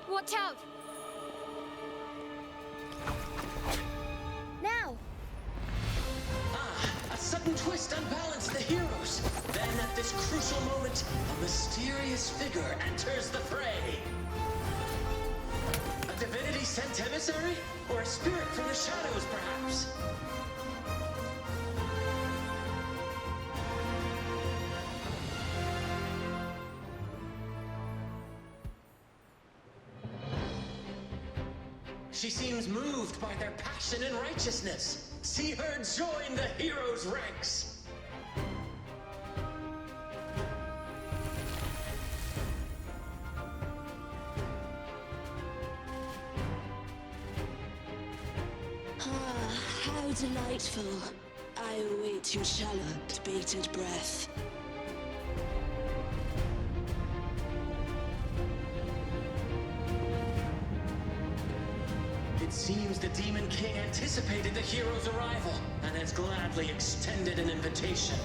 Watch out! Now! A sudden twist unbalanced the heroes. Then at this crucial moment, a mysterious figure enters the fray. A divinity sent emissary? Or a spirit from the shadows, perhaps? She seems moved by their passion and righteousness. See her join the heroes' ranks. Ah, how delightful. I await your shallow, bated breath. It seems the Demon King anticipated the hero's arrival and has gladly extended an invitation.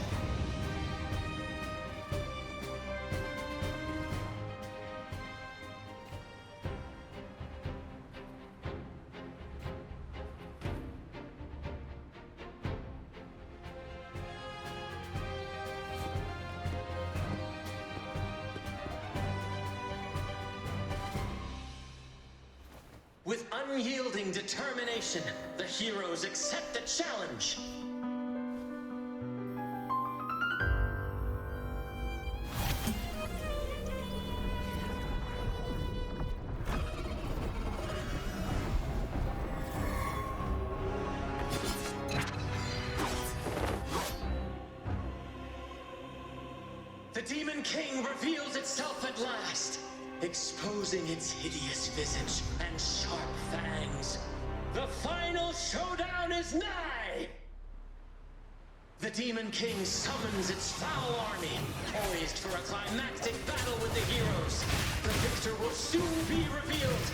With unyielding determination, the heroes accept the challenge. The Demon King reveals itself at last, exposing its hideous visage and sharp fangs. The final showdown is nigh! The Demon King summons its foul army, poised for a climactic battle with the heroes. The victor will soon be revealed.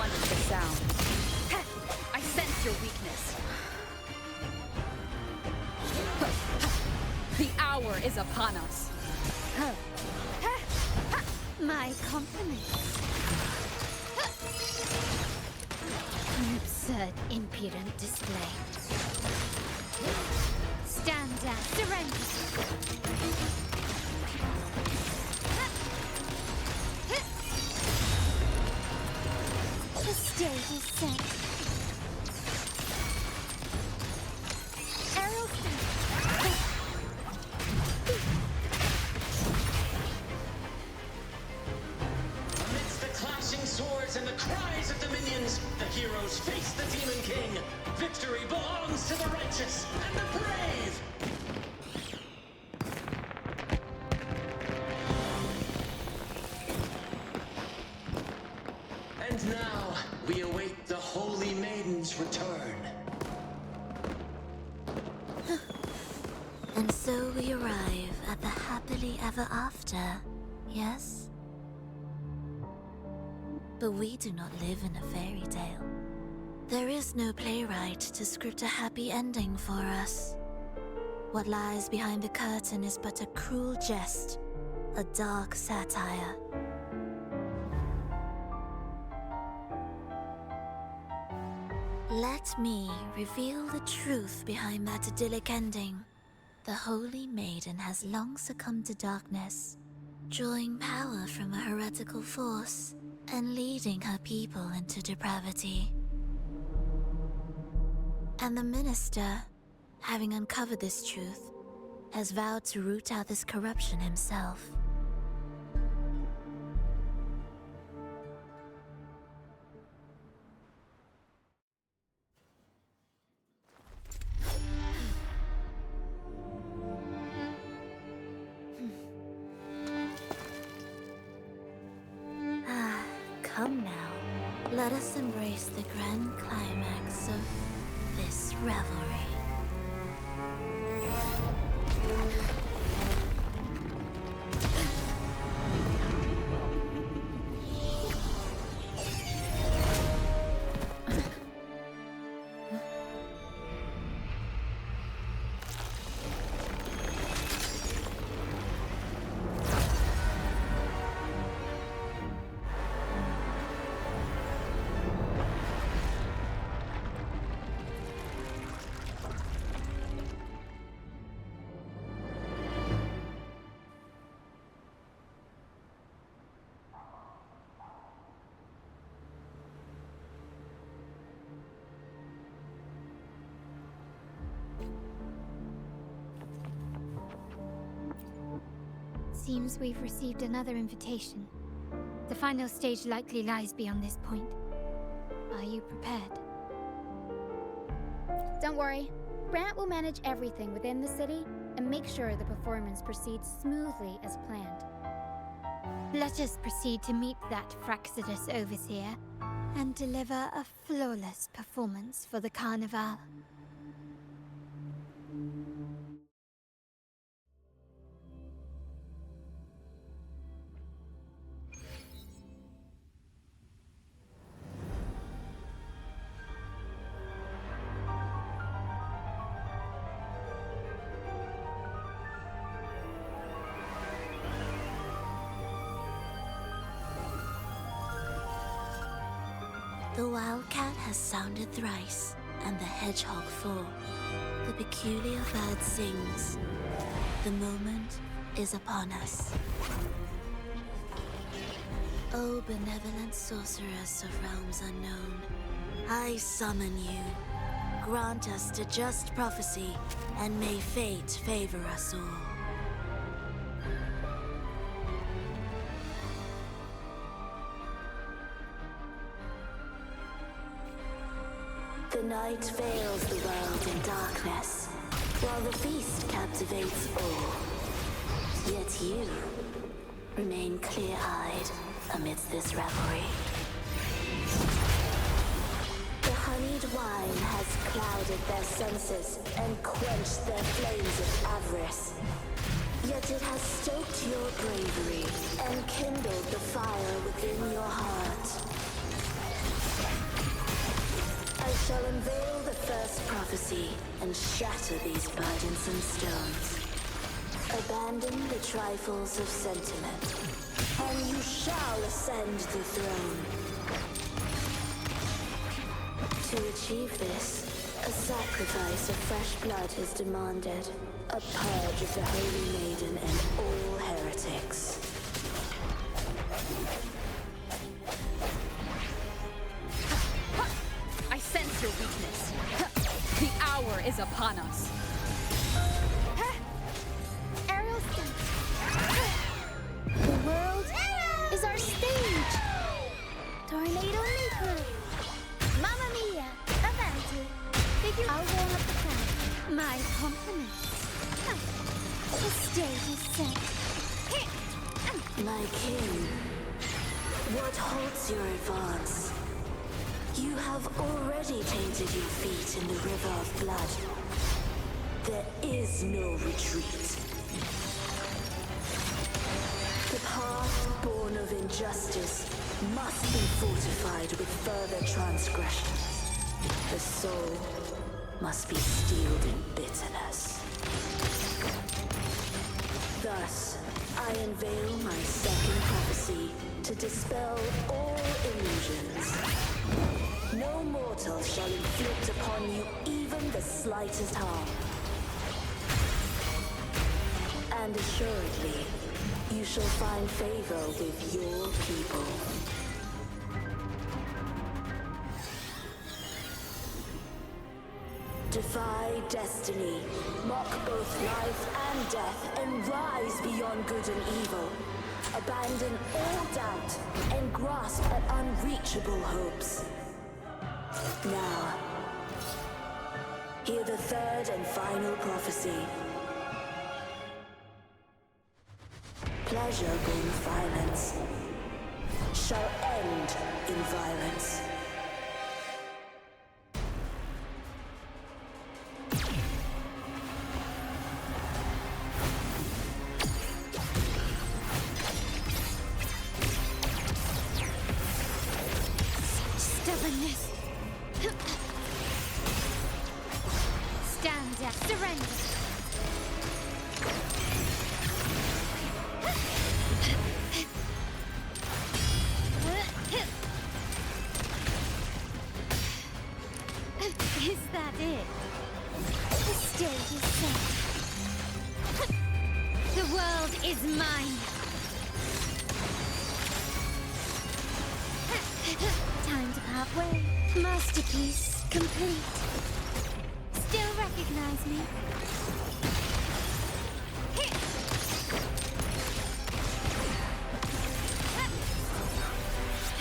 one is the sound. I sense your weakness. The hour is upon us. My compliments. An absurd, impudent display. Stand down. Surrender. The stage is set. Arrow Amidst the clashing swords and the cries of the minions, the heroes face the Demon King. Victory belongs to the righteous and the brave! And now, we await the Holy Maiden's return. And so we arrive at the happily ever after, yes? But we do not live in a fairy tale. There is no playwright to script a happy ending for us. What lies behind the curtain is but a cruel jest, a dark satire. Let me reveal the truth behind that idyllic ending. The Holy Maiden has long succumbed to darkness, drawing power from a heretical force and leading her people into depravity. And the minister, having uncovered this truth, has vowed to root out this corruption himself. Come now, let us embrace the grand climax of this revelry. Seems we've received another invitation. The final stage likely lies beyond this point. Are you prepared? Don't worry. Brant will manage everything within the city and make sure the performance proceeds smoothly as planned. Let us proceed to meet that Fraxidus overseer and deliver a flawless performance for the Carnival. The wildcat has sounded thrice, and the hedgehog four. The peculiar bird sings. The moment is upon us. O benevolent sorceress of realms unknown, I summon you. Grant us the just prophecy, and may fate favor us all. The night veils the world in darkness, while the feast captivates all. Yet you remain clear-eyed amidst this revelry. The honeyed wine has clouded their senses and quenched their flames of avarice. Yet it has stoked your bravery and kindled the fire within your heart. shall unveil the first prophecy and shatter these burdensome stones. Abandon the trifles of sentiment, and you shall ascend the throne. To achieve this, a sacrifice of fresh blood is demanded. A purge of the Holy Maiden and all heretics. I sense your weakness. The hour is upon us. Aerial stunt. The world is our stage. Tornado maker. Mamma mia. Avanti. Figure I'll warm up the crowd. My compliments. The stage is set. My king, what halts your advance? You have already tainted your feet in the river of blood. There is no retreat. The path born of injustice must be fortified with further transgressions. The soul must be steeled in bitterness. Thus, I unveil my second prophecy to dispel all illusions. No mortal shall inflict upon you even the slightest harm. And assuredly, you shall find favor with your people. Defy destiny, mock both life and death, and rise beyond good and evil. Abandon all doubt and grasp at unreachable hopes. Now, hear the third and final prophecy. Pleasure born of violence shall end in violence. Stubbornness. Stand down. Surrender. Is that it? The stage is set. The world is mine. Time to part ways. Masterpiece complete. Still recognize me?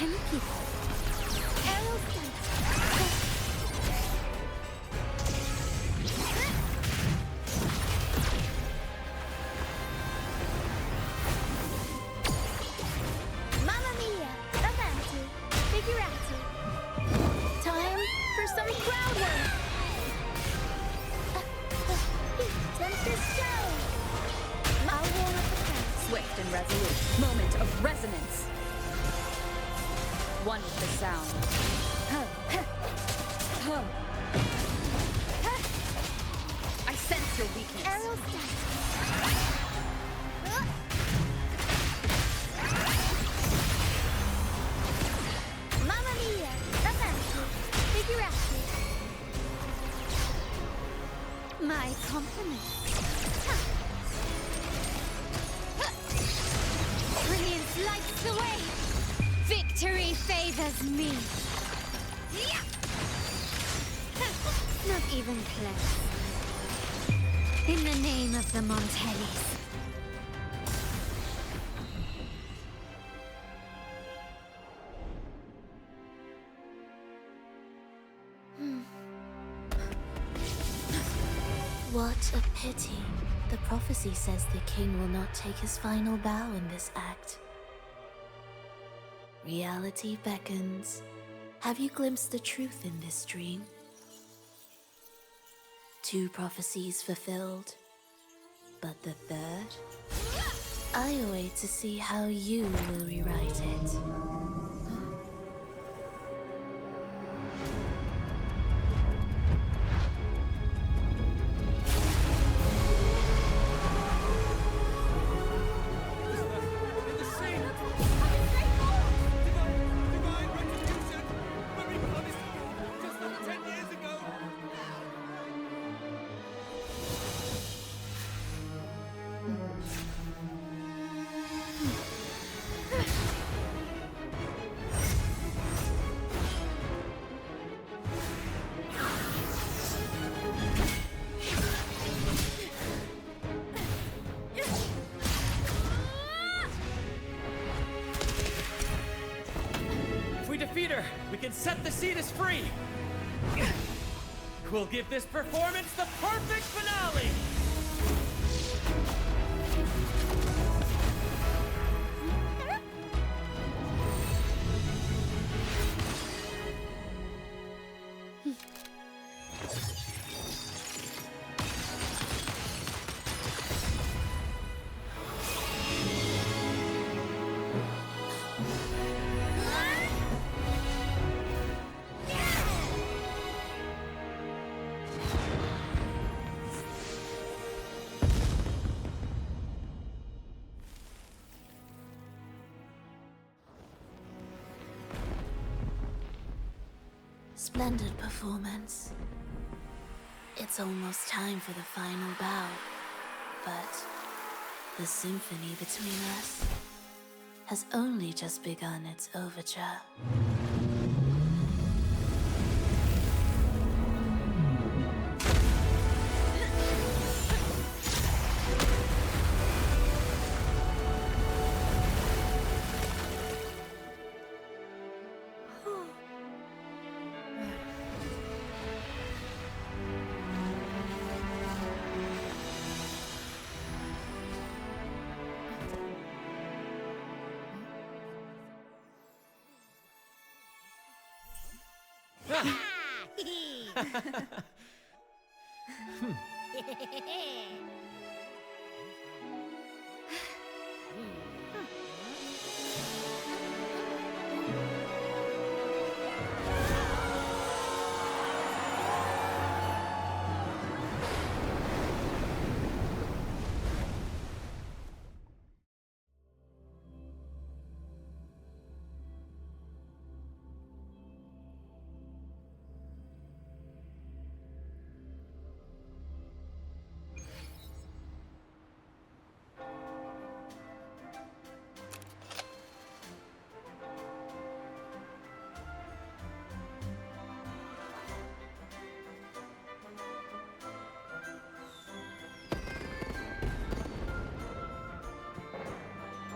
Thank you. Arrow stunt. Mamma mia. Avanti. Figurati. Time for some crowd work. Attempt to show. I'll warm up the crowd. Swift and resolute. Moment of resonance. One with the sound. I sense your weakness. Arrow stunt. Mamma mia. Avanti. Figurati. My compliments. Brilliance lights the way. Victory favors me. Not even close. In the name of the Montellis. What a pity. The prophecy says the king will not take his final bow in this act. Reality beckons. Have you glimpsed the truth in this dream? 2 prophecies fulfilled, but the third? I await to see how you will rewrite it. feeder, we can set the Cetus free! We'll give this performance the perfect finale! Splendid performance. It's almost time for the final bow, but the symphony between us has only just begun its overture.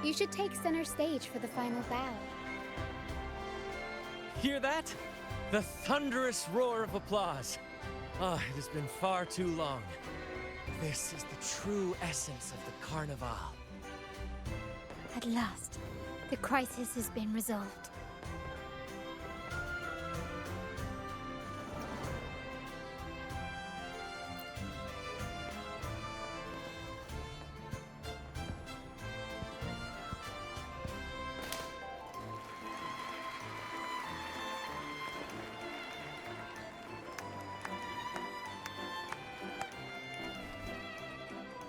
You should take center stage for the final bow. Hear that? The thunderous roar of applause. Ah, it has been far too long. This is the true essence of the Carnival. At last, the crisis has been resolved.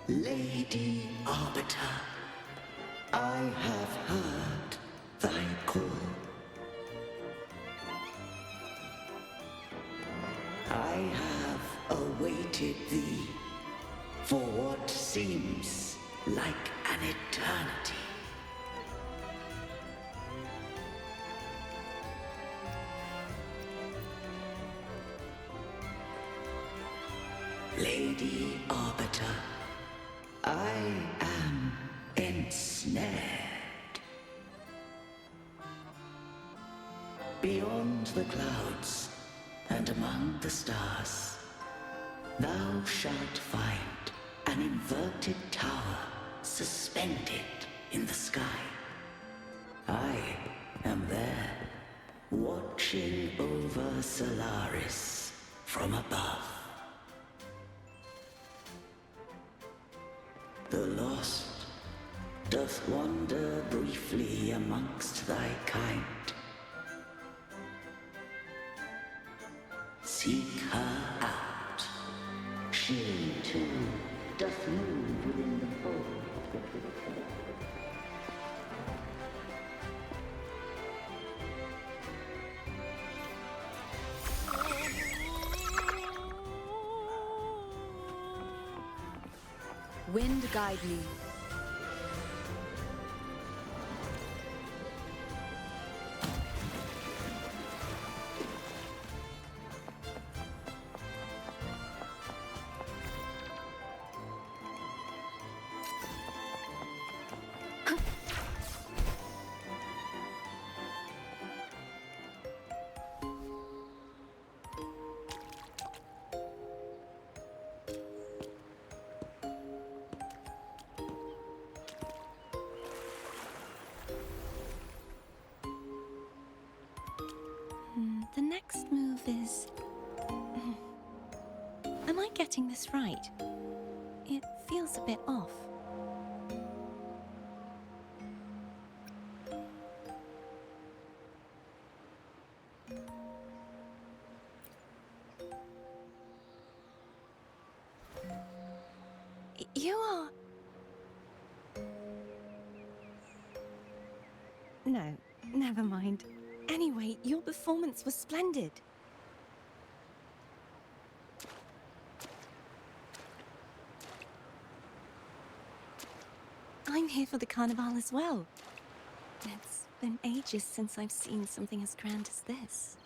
Lady Arbiter, I have heard thy call. I have awaited thee for what seems like an eternity. Lady Arbiter, I am ensnared. Beyond the clouds and among the stars, thou shalt find an inverted tower suspended in the sky. I am there, watching over Solaris from above. The lost doth wander briefly amongst thy kind. Seek her out. She too doth move within the fold. Wind guide me. the next move is... Am I getting this right? It feels a bit off. You are... No, never mind. Anyway, your performance was splendid. I'm here for the carnival as well. It's been ages since I've seen something as grand as this.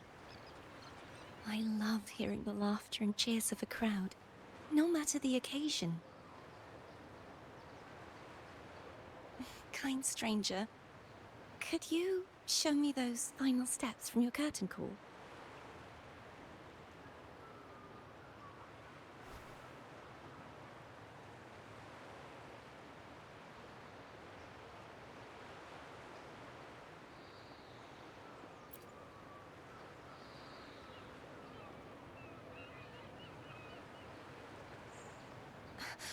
I love hearing the laughter and cheers of a crowd, no matter the occasion. Kind stranger, could you show me those final steps from your curtain call?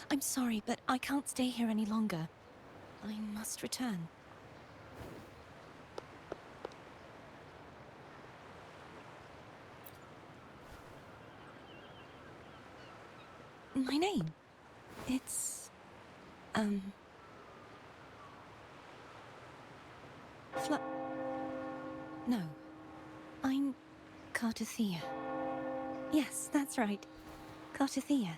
I'm sorry, but I can't stay here any longer. I must return. My name? It's... No. I'm Cartothea. Yes, that's right. Cartothea.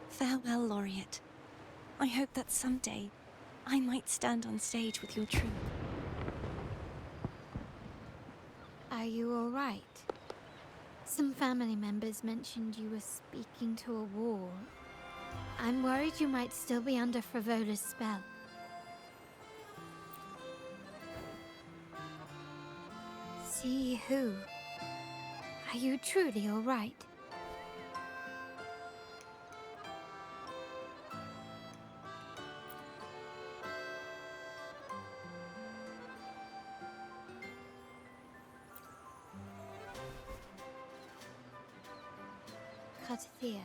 Farewell, Laureate. I hope that someday I might stand on stage with your troupe. Are you all right? Some family members mentioned you were speaking to a wall. I'm worried you might still be under Frivola's spell. See who? Are you truly all right? Cartothea.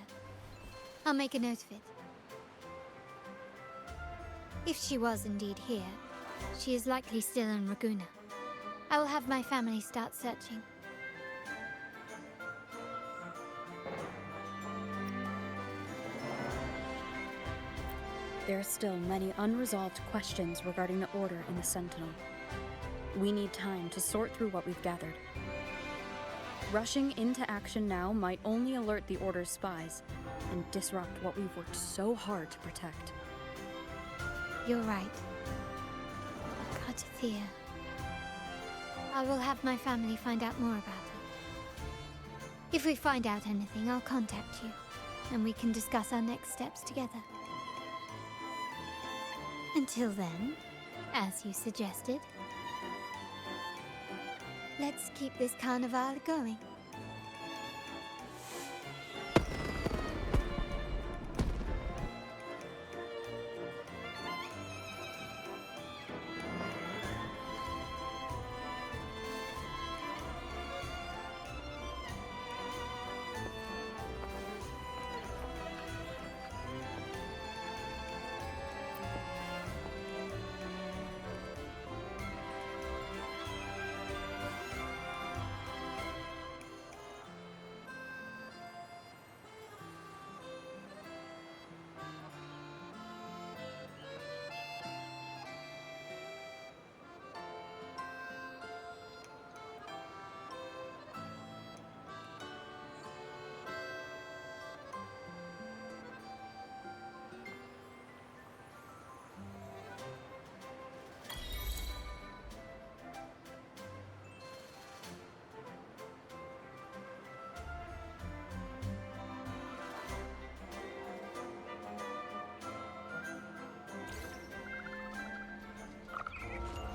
I'll make a note of it. If she was indeed here, she is likely still in Raguna. I will have my family start searching. There are still many unresolved questions regarding the Order and the Sentinel. We need time to sort through what we've gathered. Rushing into action now might only alert the Order's spies and disrupt what we've worked so hard to protect. You're right. Cartothea. I will have my family find out more about her. If we find out anything, I'll contact you, and we can discuss our next steps together. Until then, as you suggested, let's keep this carnival going.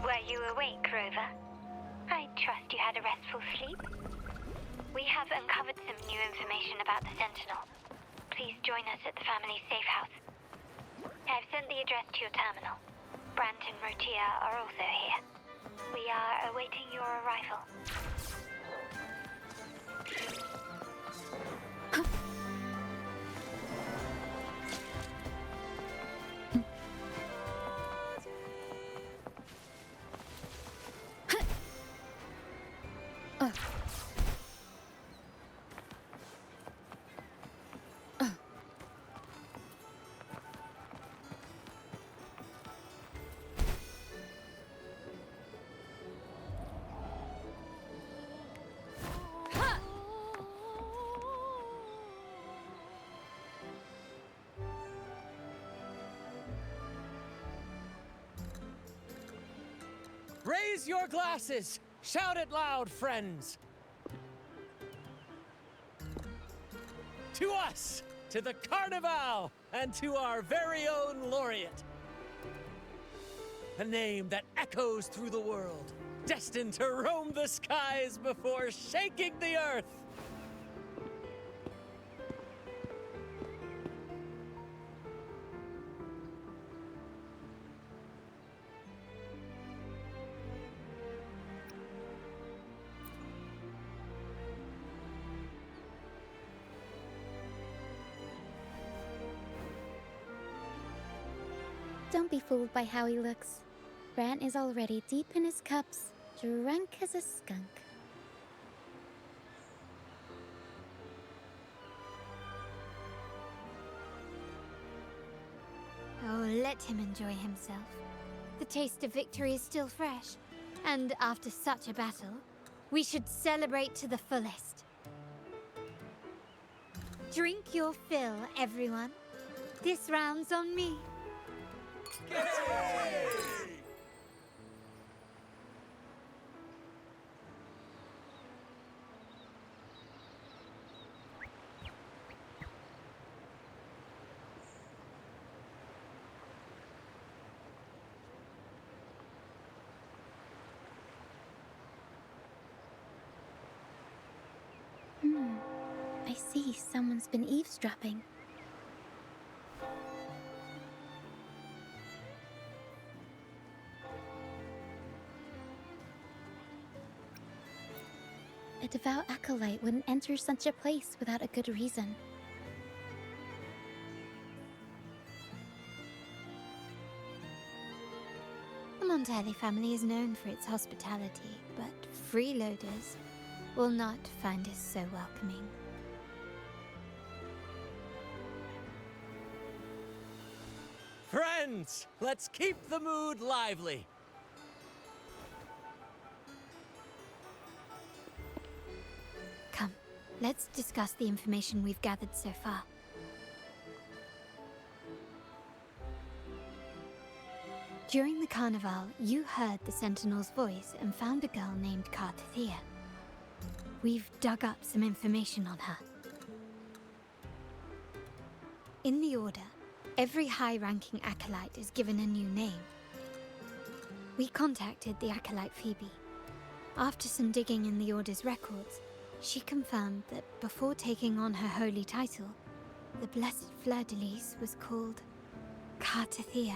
Were you awake, Rover? I trust you had a restful sleep. We have uncovered some new information about the Sentinel. Please join us at the family's safe house. I've sent the address to your terminal. Brant and Rotia are also here. We are awaiting your arrival. Raise your glasses! Shout it loud, friends! To us! To the Carnival! And to our very own laureate! A name that echoes through the world, destined to roam the skies before shaking the earth! Don't be fooled by how he looks. Brant is already deep in his cups, drunk as a skunk. Oh, let him enjoy himself. The taste of victory is still fresh. And after such a battle, we should celebrate to the fullest. Drink your fill, everyone. This round's on me. I see someone's been eavesdropping. A devout acolyte wouldn't enter such a place without a good reason. The Montelli family is known for its hospitality, but freeloaders will not find us so welcoming. Friends, let's keep the mood lively. Come, let's discuss the information we've gathered so far. During the carnival, you heard the Sentinel's voice and found a girl named Carthea. We've dug up some information on her. In the Order, every high-ranking acolyte is given a new name. We contacted the acolyte Phoebe. After some digging in the Order's records, she confirmed that before taking on her holy title, the Blessed Fleur-de-Lis was called Carthea.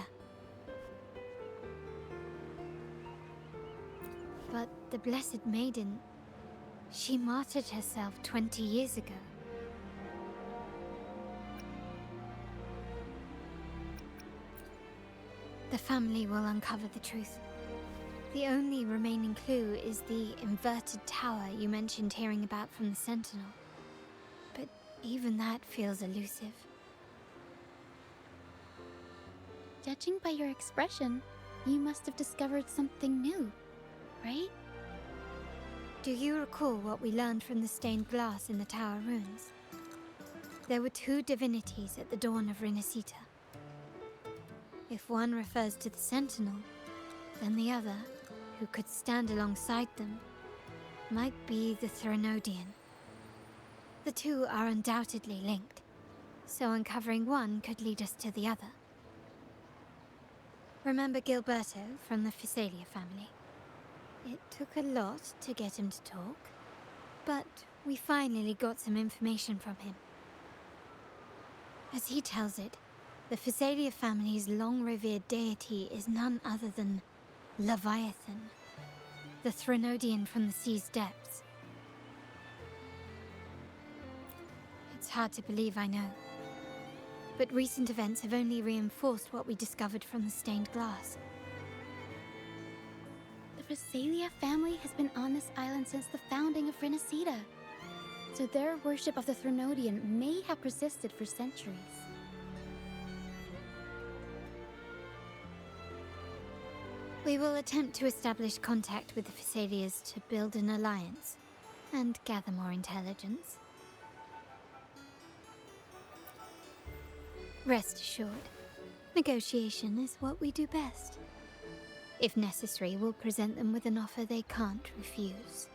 But the Blessed Maiden, she martyred herself 20 years ago. The family will uncover the truth. The only remaining clue is the inverted tower you mentioned hearing about from the Sentinel. But even that feels elusive. Judging by your expression, you must have discovered something new, right? Do you recall what we learned from the stained glass in the tower ruins? There were two divinities at the dawn of Renacita. If one refers to the Sentinel, then the other, who could stand alongside them, might be the Threnodian. The two are undoubtedly linked, so uncovering one could lead us to the other. Remember Gilberto from the Physalia family? It took a lot to get him to talk, but we finally got some information from him. As he tells it, the Physalia family's long-revered deity is none other than Leviathan. the Threnodian from the sea's depths. It's hard to believe, I know. But recent events have only reinforced what we discovered from the stained glass. The Phasalia family has been on this island since the founding of Renacita. So their worship of the Threnodian may have persisted for centuries. We will attempt to establish contact with the Phasalias to build an alliance and gather more intelligence. Rest assured, negotiation is what we do best. If necessary, we'll present them with an offer they can't refuse.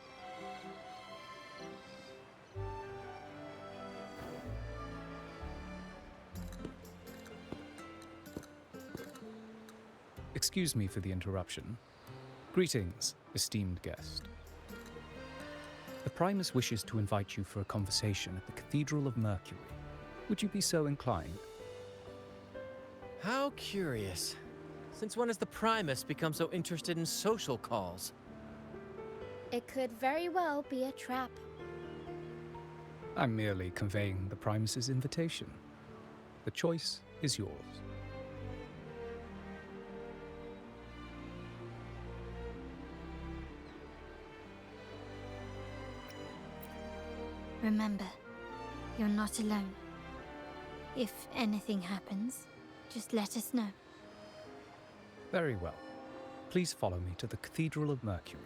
Excuse me for the interruption. Greetings, esteemed guest. The Primus wishes to invite you for a conversation at the Cathedral of Mercury. Would you be so inclined? How curious. Since when has the Primus become so interested in social calls? It could very well be a trap. I'm merely conveying the Primus's invitation. The choice is yours. Remember, you're not alone. If anything happens, just let us know. Very well. Please follow me to the Cathedral of Mercury.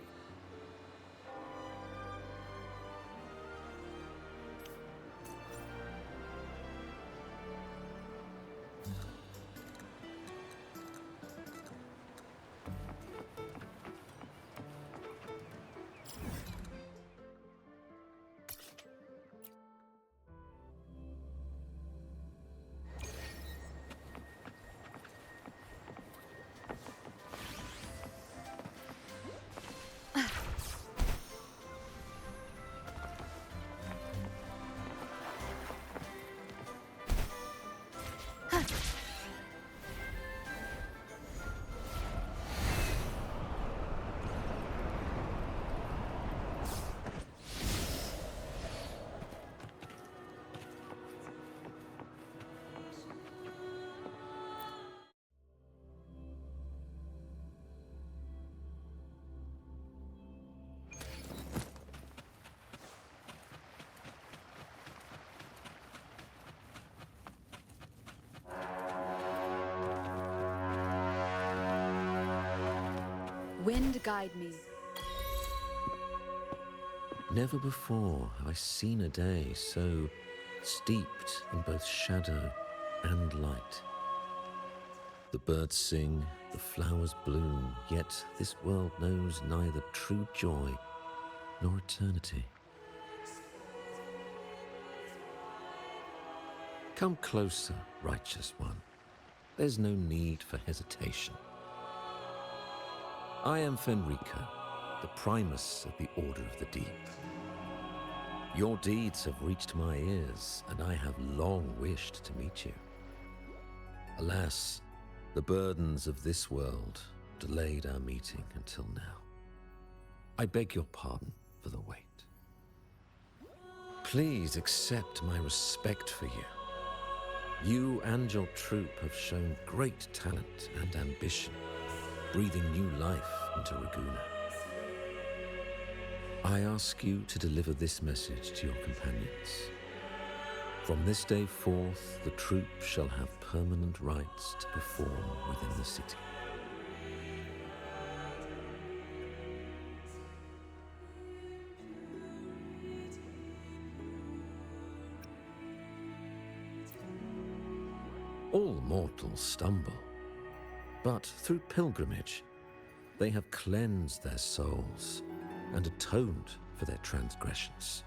Wind guide me. Never before have I seen a day so steeped in both shadow and light. The birds sing, the flowers bloom, yet this world knows neither true joy nor eternity. Come closer, righteous one. There's no need for hesitation. I am Fenrico, the Primus of the Order of the Deep. Your deeds have reached my ears, and I have long wished to meet you. Alas, the burdens of this world delayed our meeting until now. I beg your pardon for the wait. Please accept my respect for you. You and your troop have shown great talent and ambition, breathing new life into Raguna. I ask you to deliver this message to your companions. From this day forth, the troop shall have permanent rights to perform within the city. All mortals stumble, but through pilgrimage, they have cleansed their souls and atoned for their transgressions.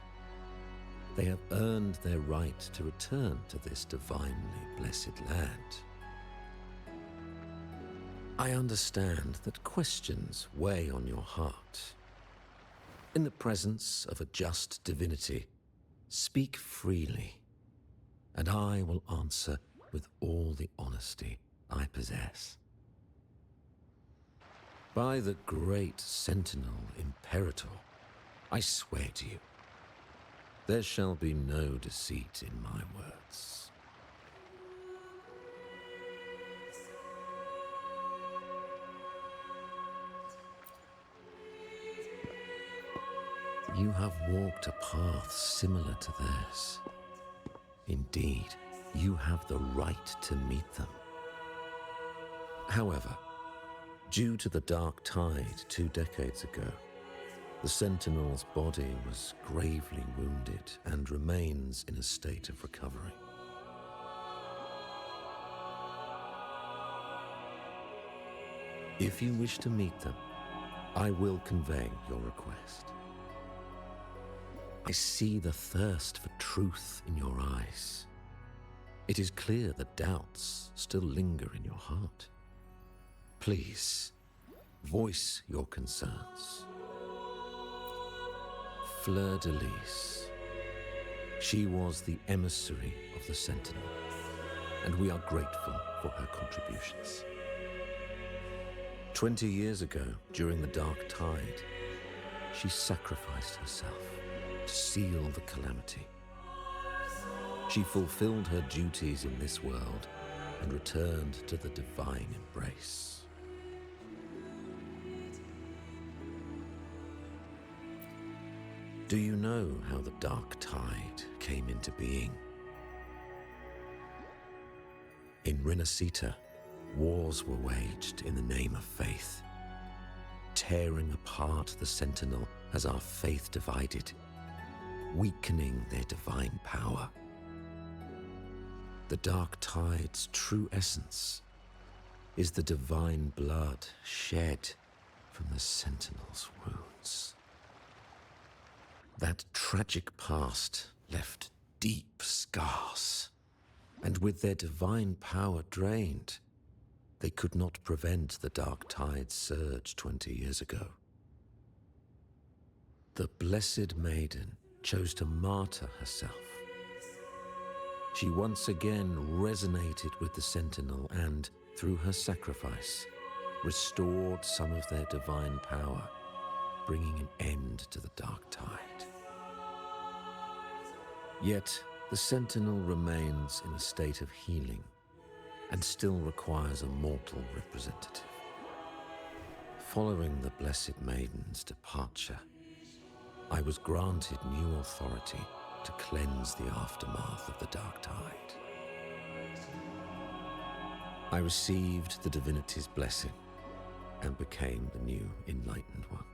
They have earned their right to return to this divinely blessed land. I understand that questions weigh on your heart. In the presence of a just divinity, speak freely, and I will answer with all the honesty I possess. By the great Sentinel Imperator, I swear to you, there shall be no deceit in my words. You have walked a path similar to theirs. Indeed, you have the right to meet them. However, due to the Dark Tide 2 decades ago, the Sentinel's body was gravely wounded and remains in a state of recovery. If you wish to meet them, I will convey your request. I see the thirst for truth in your eyes. It is clear that doubts still linger in your heart. Please, voice your concerns. Fleur de Lis. She was the emissary of the Sentinel, and we are grateful for her contributions. 20 years ago, during the Dark Tide, she sacrificed herself to seal the calamity. She fulfilled her duties in this world and returned to the divine embrace. Do you know how the Dark Tide came into being? In Rinascita, wars were waged in the name of faith, tearing apart the Sentinel as our faith divided, weakening their divine power. The Dark Tide's true essence is the divine blood shed from the Sentinel's wounds. That tragic past left deep scars, and with their divine power drained, they could not prevent the Dark Tide's surge 20 years ago. The Blessed Maiden chose to martyr herself. She once again resonated with the Sentinel and, through her sacrifice, restored some of their divine power, bringing an end to the Dark Tide. Yet, the Sentinel remains in a state of healing and still requires a mortal representative. Following the Blessed Maiden's departure, I was granted new authority to cleanse the aftermath of the Dark Tide. I received the divinity's blessing and became the new Enlightened One.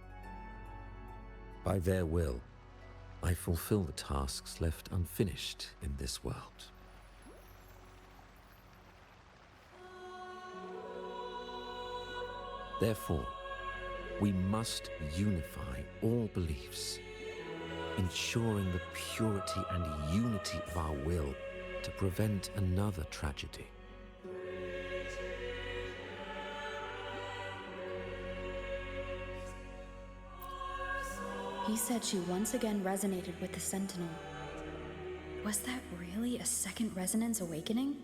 By their will, I fulfill the tasks left unfinished in this world. Therefore, we must unify all beliefs, ensuring the purity and unity of our will to prevent another tragedy. He said she once again resonated with the Sentinel. Was that really a second resonance awakening?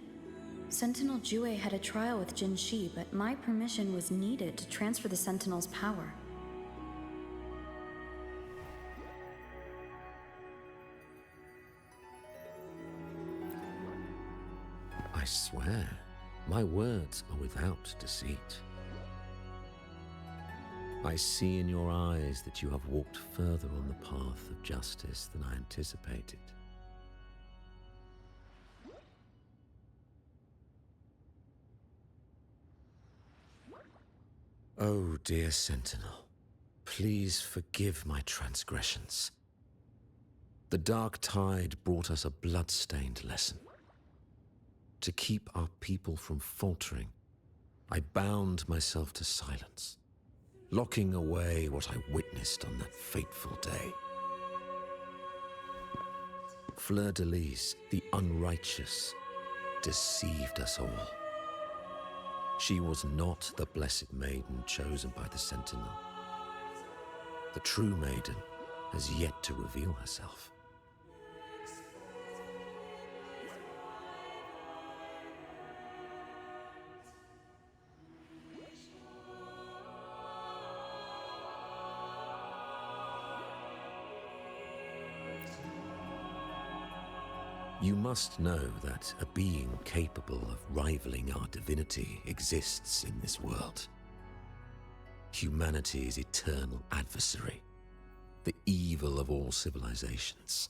Sentinel Jue had a trial with Jin Shi, but my permission was needed to transfer the Sentinel's power. I swear, my words are without deceit. I see in your eyes that you have walked further on the path of justice than I anticipated. Oh, dear Sentinel, please forgive my transgressions. The Dark Tide brought us a blood-stained lesson. To keep our people from faltering, I bound myself to silence, locking away what I witnessed on that fateful day. Fleur de Lis, the unrighteous, deceived us all. She was not the Blessed Maiden chosen by the Sentinel. The true maiden has yet to reveal herself. You must know that a being capable of rivaling our divinity exists in this world. Humanity's eternal adversary, the evil of all civilizations,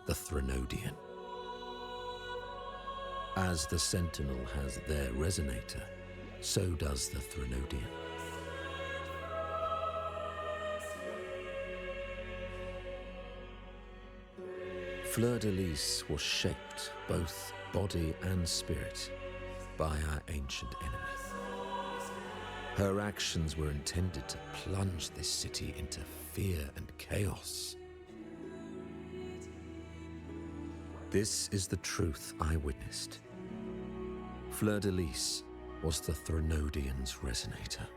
the Threnodian. As the Sentinel has their resonator, so does the Threnodian. Fleur-de-Lis was shaped, both body and spirit, by our ancient enemy. Her actions were intended to plunge this city into fear and chaos. This is the truth I witnessed. Fleur-de-Lis was the Threnodian's resonator.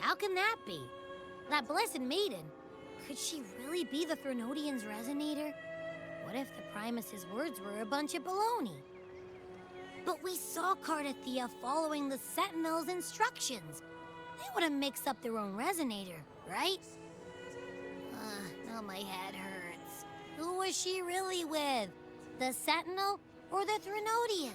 How can that be? That blessed maiden. Could she really be the Threnodian's resonator? What if the Primus's words were a bunch of baloney? But we saw Cardathea following the Sentinel's instructions. They wouldn't mix up their own resonator, right? Now my head hurts. Who was she really with? The Sentinel or the Threnodian?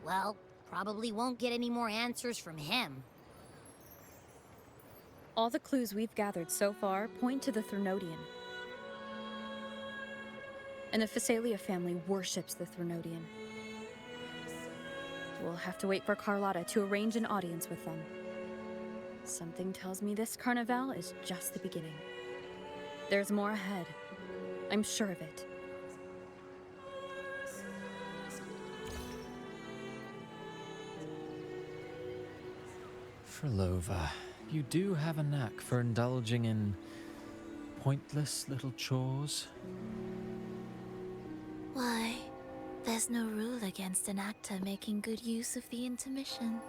Well, probably won't get any more answers from him. All the clues we've gathered so far point to the Threnodian. And the Phasalia family worships the Threnodian. We'll have to wait for Carlotta to arrange an audience with them. Something tells me this Carnival is just the beginning. There's more ahead. I'm sure of it. Frolova, you do have a knack for indulging in pointless little chores. Why? There's no rule against an actor making good use of the intermission.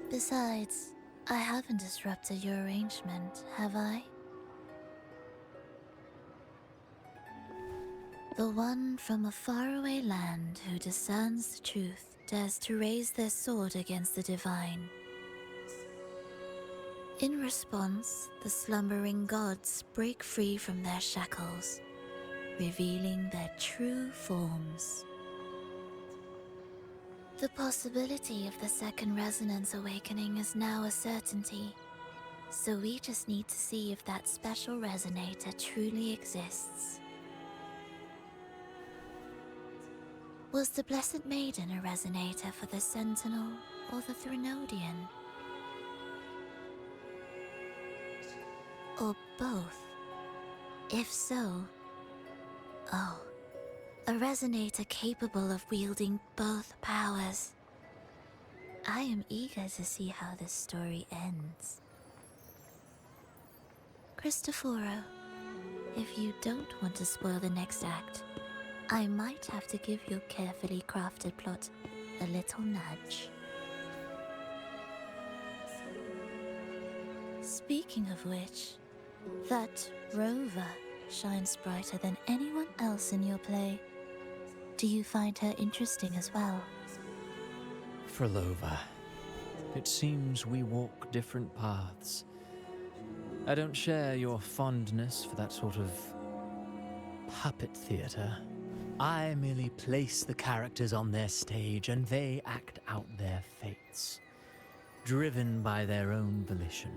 Besides, I haven't disrupted your arrangement, have I? The one from a faraway land who discerns the truth dares to raise their sword against the divine. In response, the slumbering gods break free from their shackles, revealing their true forms. The possibility of the second resonance awakening is now a certainty, so we just need to see if that special resonator truly exists. Was the Blessed Maiden a resonator for the Sentinel or the Threnodian? Or both? If so, oh, a resonator capable of wielding both powers. I am eager to see how this story ends. Cristoforo, if you don't want to spoil the next act, I might have to give your carefully crafted plot a little nudge. Speaking of which, that Rover shines brighter than anyone else in your play. Do you find her interesting as well? Frolova, it seems we walk different paths. I don't share your fondness for that sort of puppet theater. I merely place the characters on their stage and they act out their fates, driven by their own volition.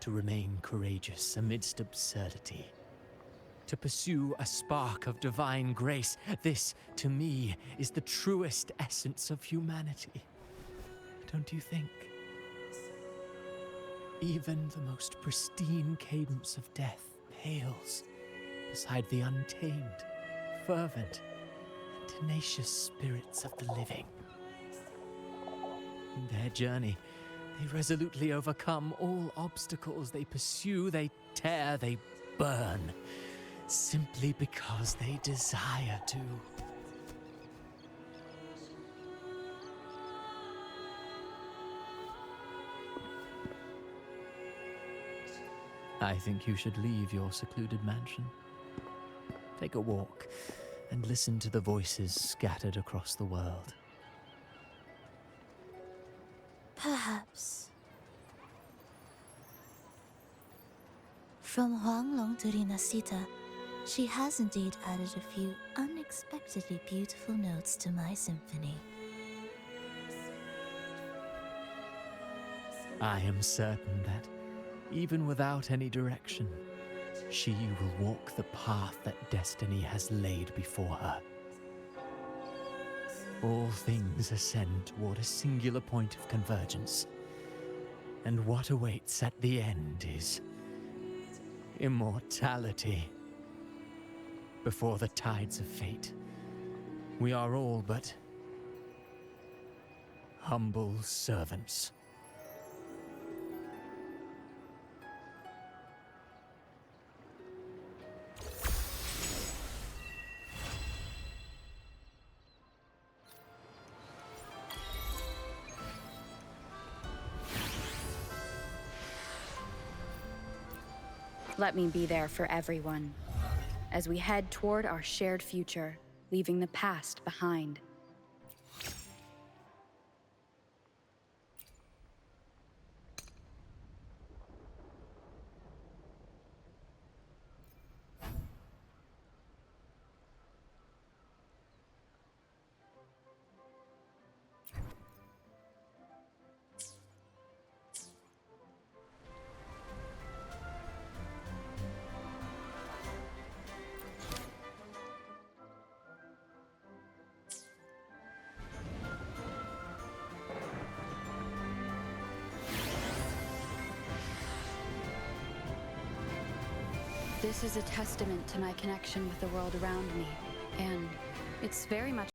To remain courageous amidst absurdity. to pursue a spark of divine grace. This, to me, is the truest essence of humanity. Don't you think? Even the most pristine cadence of death pales beside the untamed, fervent, and tenacious spirits of the living. In their journey, they resolutely overcome all obstacles. They pursue, they tear, they burn, simply because they desire to. I think you should leave your secluded mansion. Take a walk and listen to the voices scattered across the world. Perhaps. From Huanglong to Rinasita, she has indeed added a few unexpectedly beautiful notes to my symphony. I am certain that, even without any direction, she will walk the path that destiny has laid before her. All things ascend toward a singular point of convergence, and what awaits at the end is immortality. Before the tides of fate, we are all but humble servants. Let me be there for everyone, as we head toward our shared future, leaving the past behind. This is a testament to my connection with the world around me, and it's very much